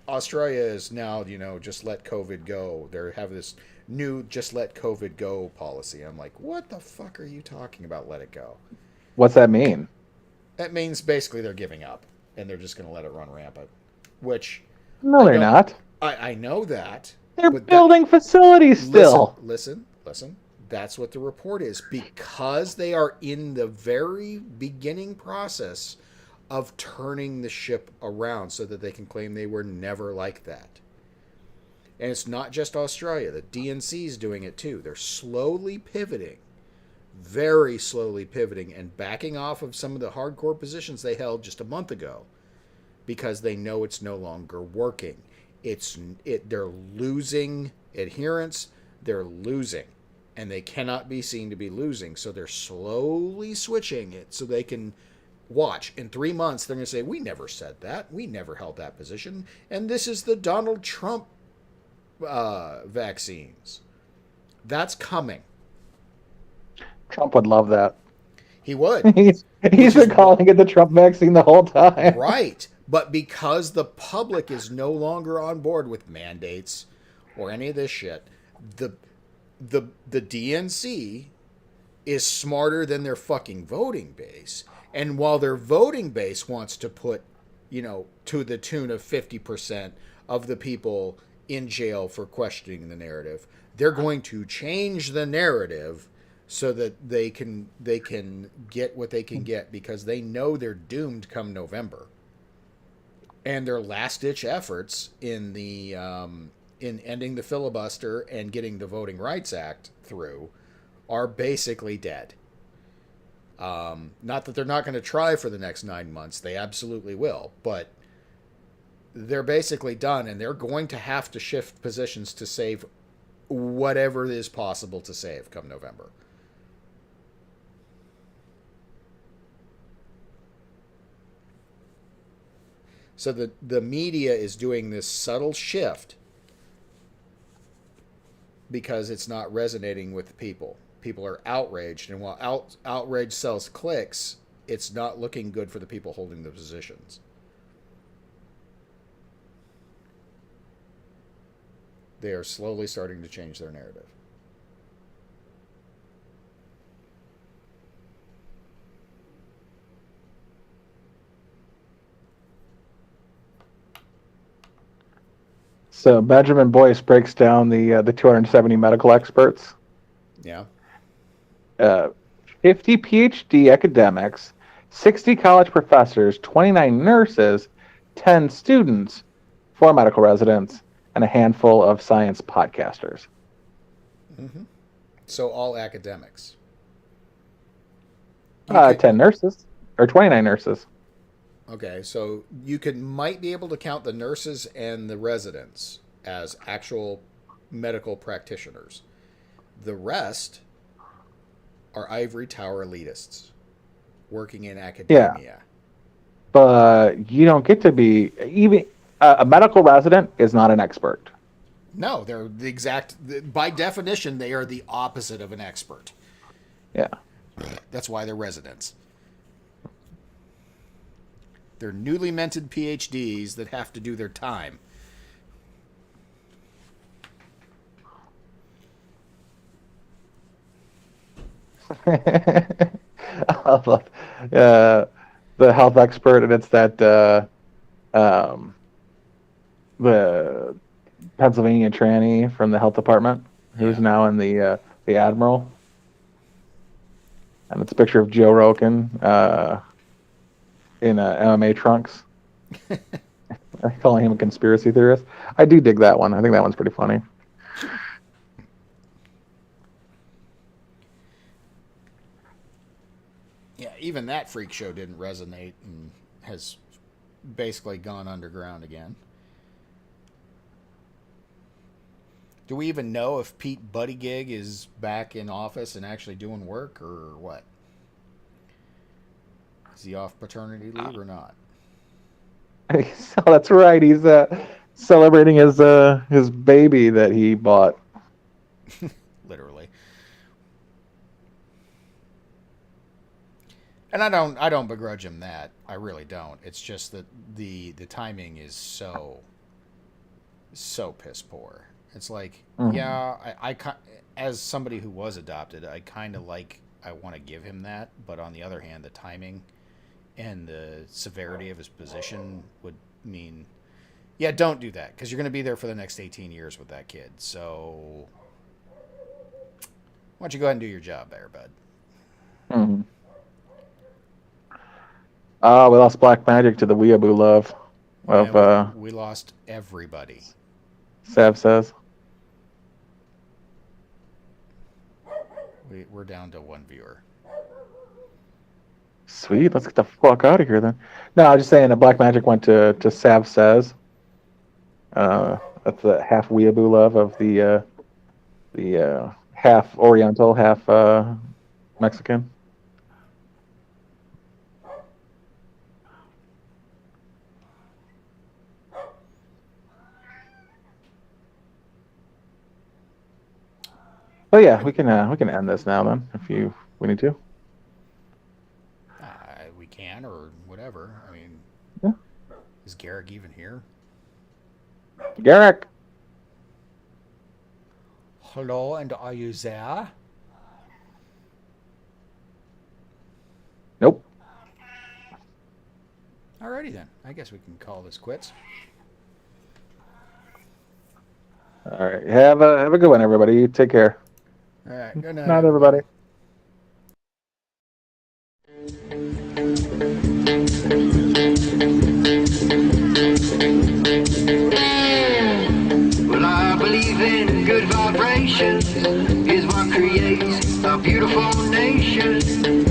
Australia is now, just let COVID go. They have this new just let COVID go policy. I'm like, what the fuck are you talking about? Let it go. What's that mean? That means basically they're giving up and they're just going to let it run rampant. Which no, they're not. I know that. They're but building facilities still. Listen. That's what the report is, because they are in the very beginning process of turning the ship around so that they can claim they were never like that. And it's not just Australia. The DNC is doing it too. They're slowly pivoting, very slowly pivoting, and backing off of some of the hardcore positions they held just a month ago because they know it's no longer working. They're losing adherence. They're losing. And they cannot be seen to be losing. So they're slowly switching it so they can watch. In 3 months, they're going to say, we never said that. We never held that position. And this is the Donald Trump vaccines. That's coming. Trump would love that. He would. He's been calling it the Trump vaccine the whole time. Right. But because the public is no longer on board with mandates or any of this shit, the DNC is smarter than their fucking voting base. And while their voting base wants to put, to the tune of 50% of the people in jail for questioning the narrative, they're going to change the narrative so that they can get what they can get, because they know they're doomed come November. And their last-ditch efforts in ending the filibuster and getting the Voting Rights Act through are basically dead. Not that they're not going to try for the next 9 months. They absolutely will. But they're basically done, and they're going to have to shift positions to save whatever is possible to save come November. So the media is doing this subtle shift because it's not resonating with the people. People are outraged, and while outrage sells clicks, it's not looking good for the people holding the positions. They are slowly starting to change their narrative. So Benjamin Boyce breaks down the 270 medical experts. Yeah. 50 PhD academics, 60 college professors, 29 nurses, 10 students, 4 medical residents, and a handful of science podcasters. Mm-hmm. So all academics. 10 nurses, or 29 nurses. Okay, so you might be able to count the nurses and the residents as actual medical practitioners. The rest are ivory tower elitists working in academia. Yeah. But you don't get to be even a medical resident is not an expert. No, they're the exact. By definition, they are the opposite of an expert. Yeah. That's why they're residents. They're newly minted PhDs that have to do their time. I love the health expert, and it's that the Pennsylvania tranny from the health department who's now in the Admiral, and it's a picture of Joe Rogan in MMA trunks. Calling him a conspiracy theorist. I do dig that one. I think that one's pretty funny. Yeah, even that freak show didn't resonate and has basically gone underground again. Do we even know if Pete Buttigieg is back in office and actually doing work, or what? Is he off paternity leave or not? So that's right. He's celebrating his baby that he bought. Literally. And I don't begrudge him that. I really don't. It's just that the timing is so piss poor. It's like, yeah, I as somebody who was adopted, I want to give him that, but on the other hand, the timing and the severity of his position would mean, Yeah, don't do that because you're going to be there for the next 18 years with that kid. So why don't you go ahead and do your job there, bud? Mm-hmm. We lost Black Magic to the Weeaboo Love of we lost everybody. Sav says. We're down to one viewer. Sweet, let's get the fuck out of here then. No, I was just saying that Black Magic went to Sav says. That's the half Weeaboo Love of the half Oriental, half Mexican. Oh yeah, we can end this now then if we need to. We can or whatever. I mean, yeah. Is Garrick even here? Garrick. Hello, and are you there? Nope. Alrighty then. I guess we can call this quits. All right. Have a good one, everybody. Take care. All right. Good night. Night, everybody. Well, I believe in good vibrations is what creates a beautiful nation.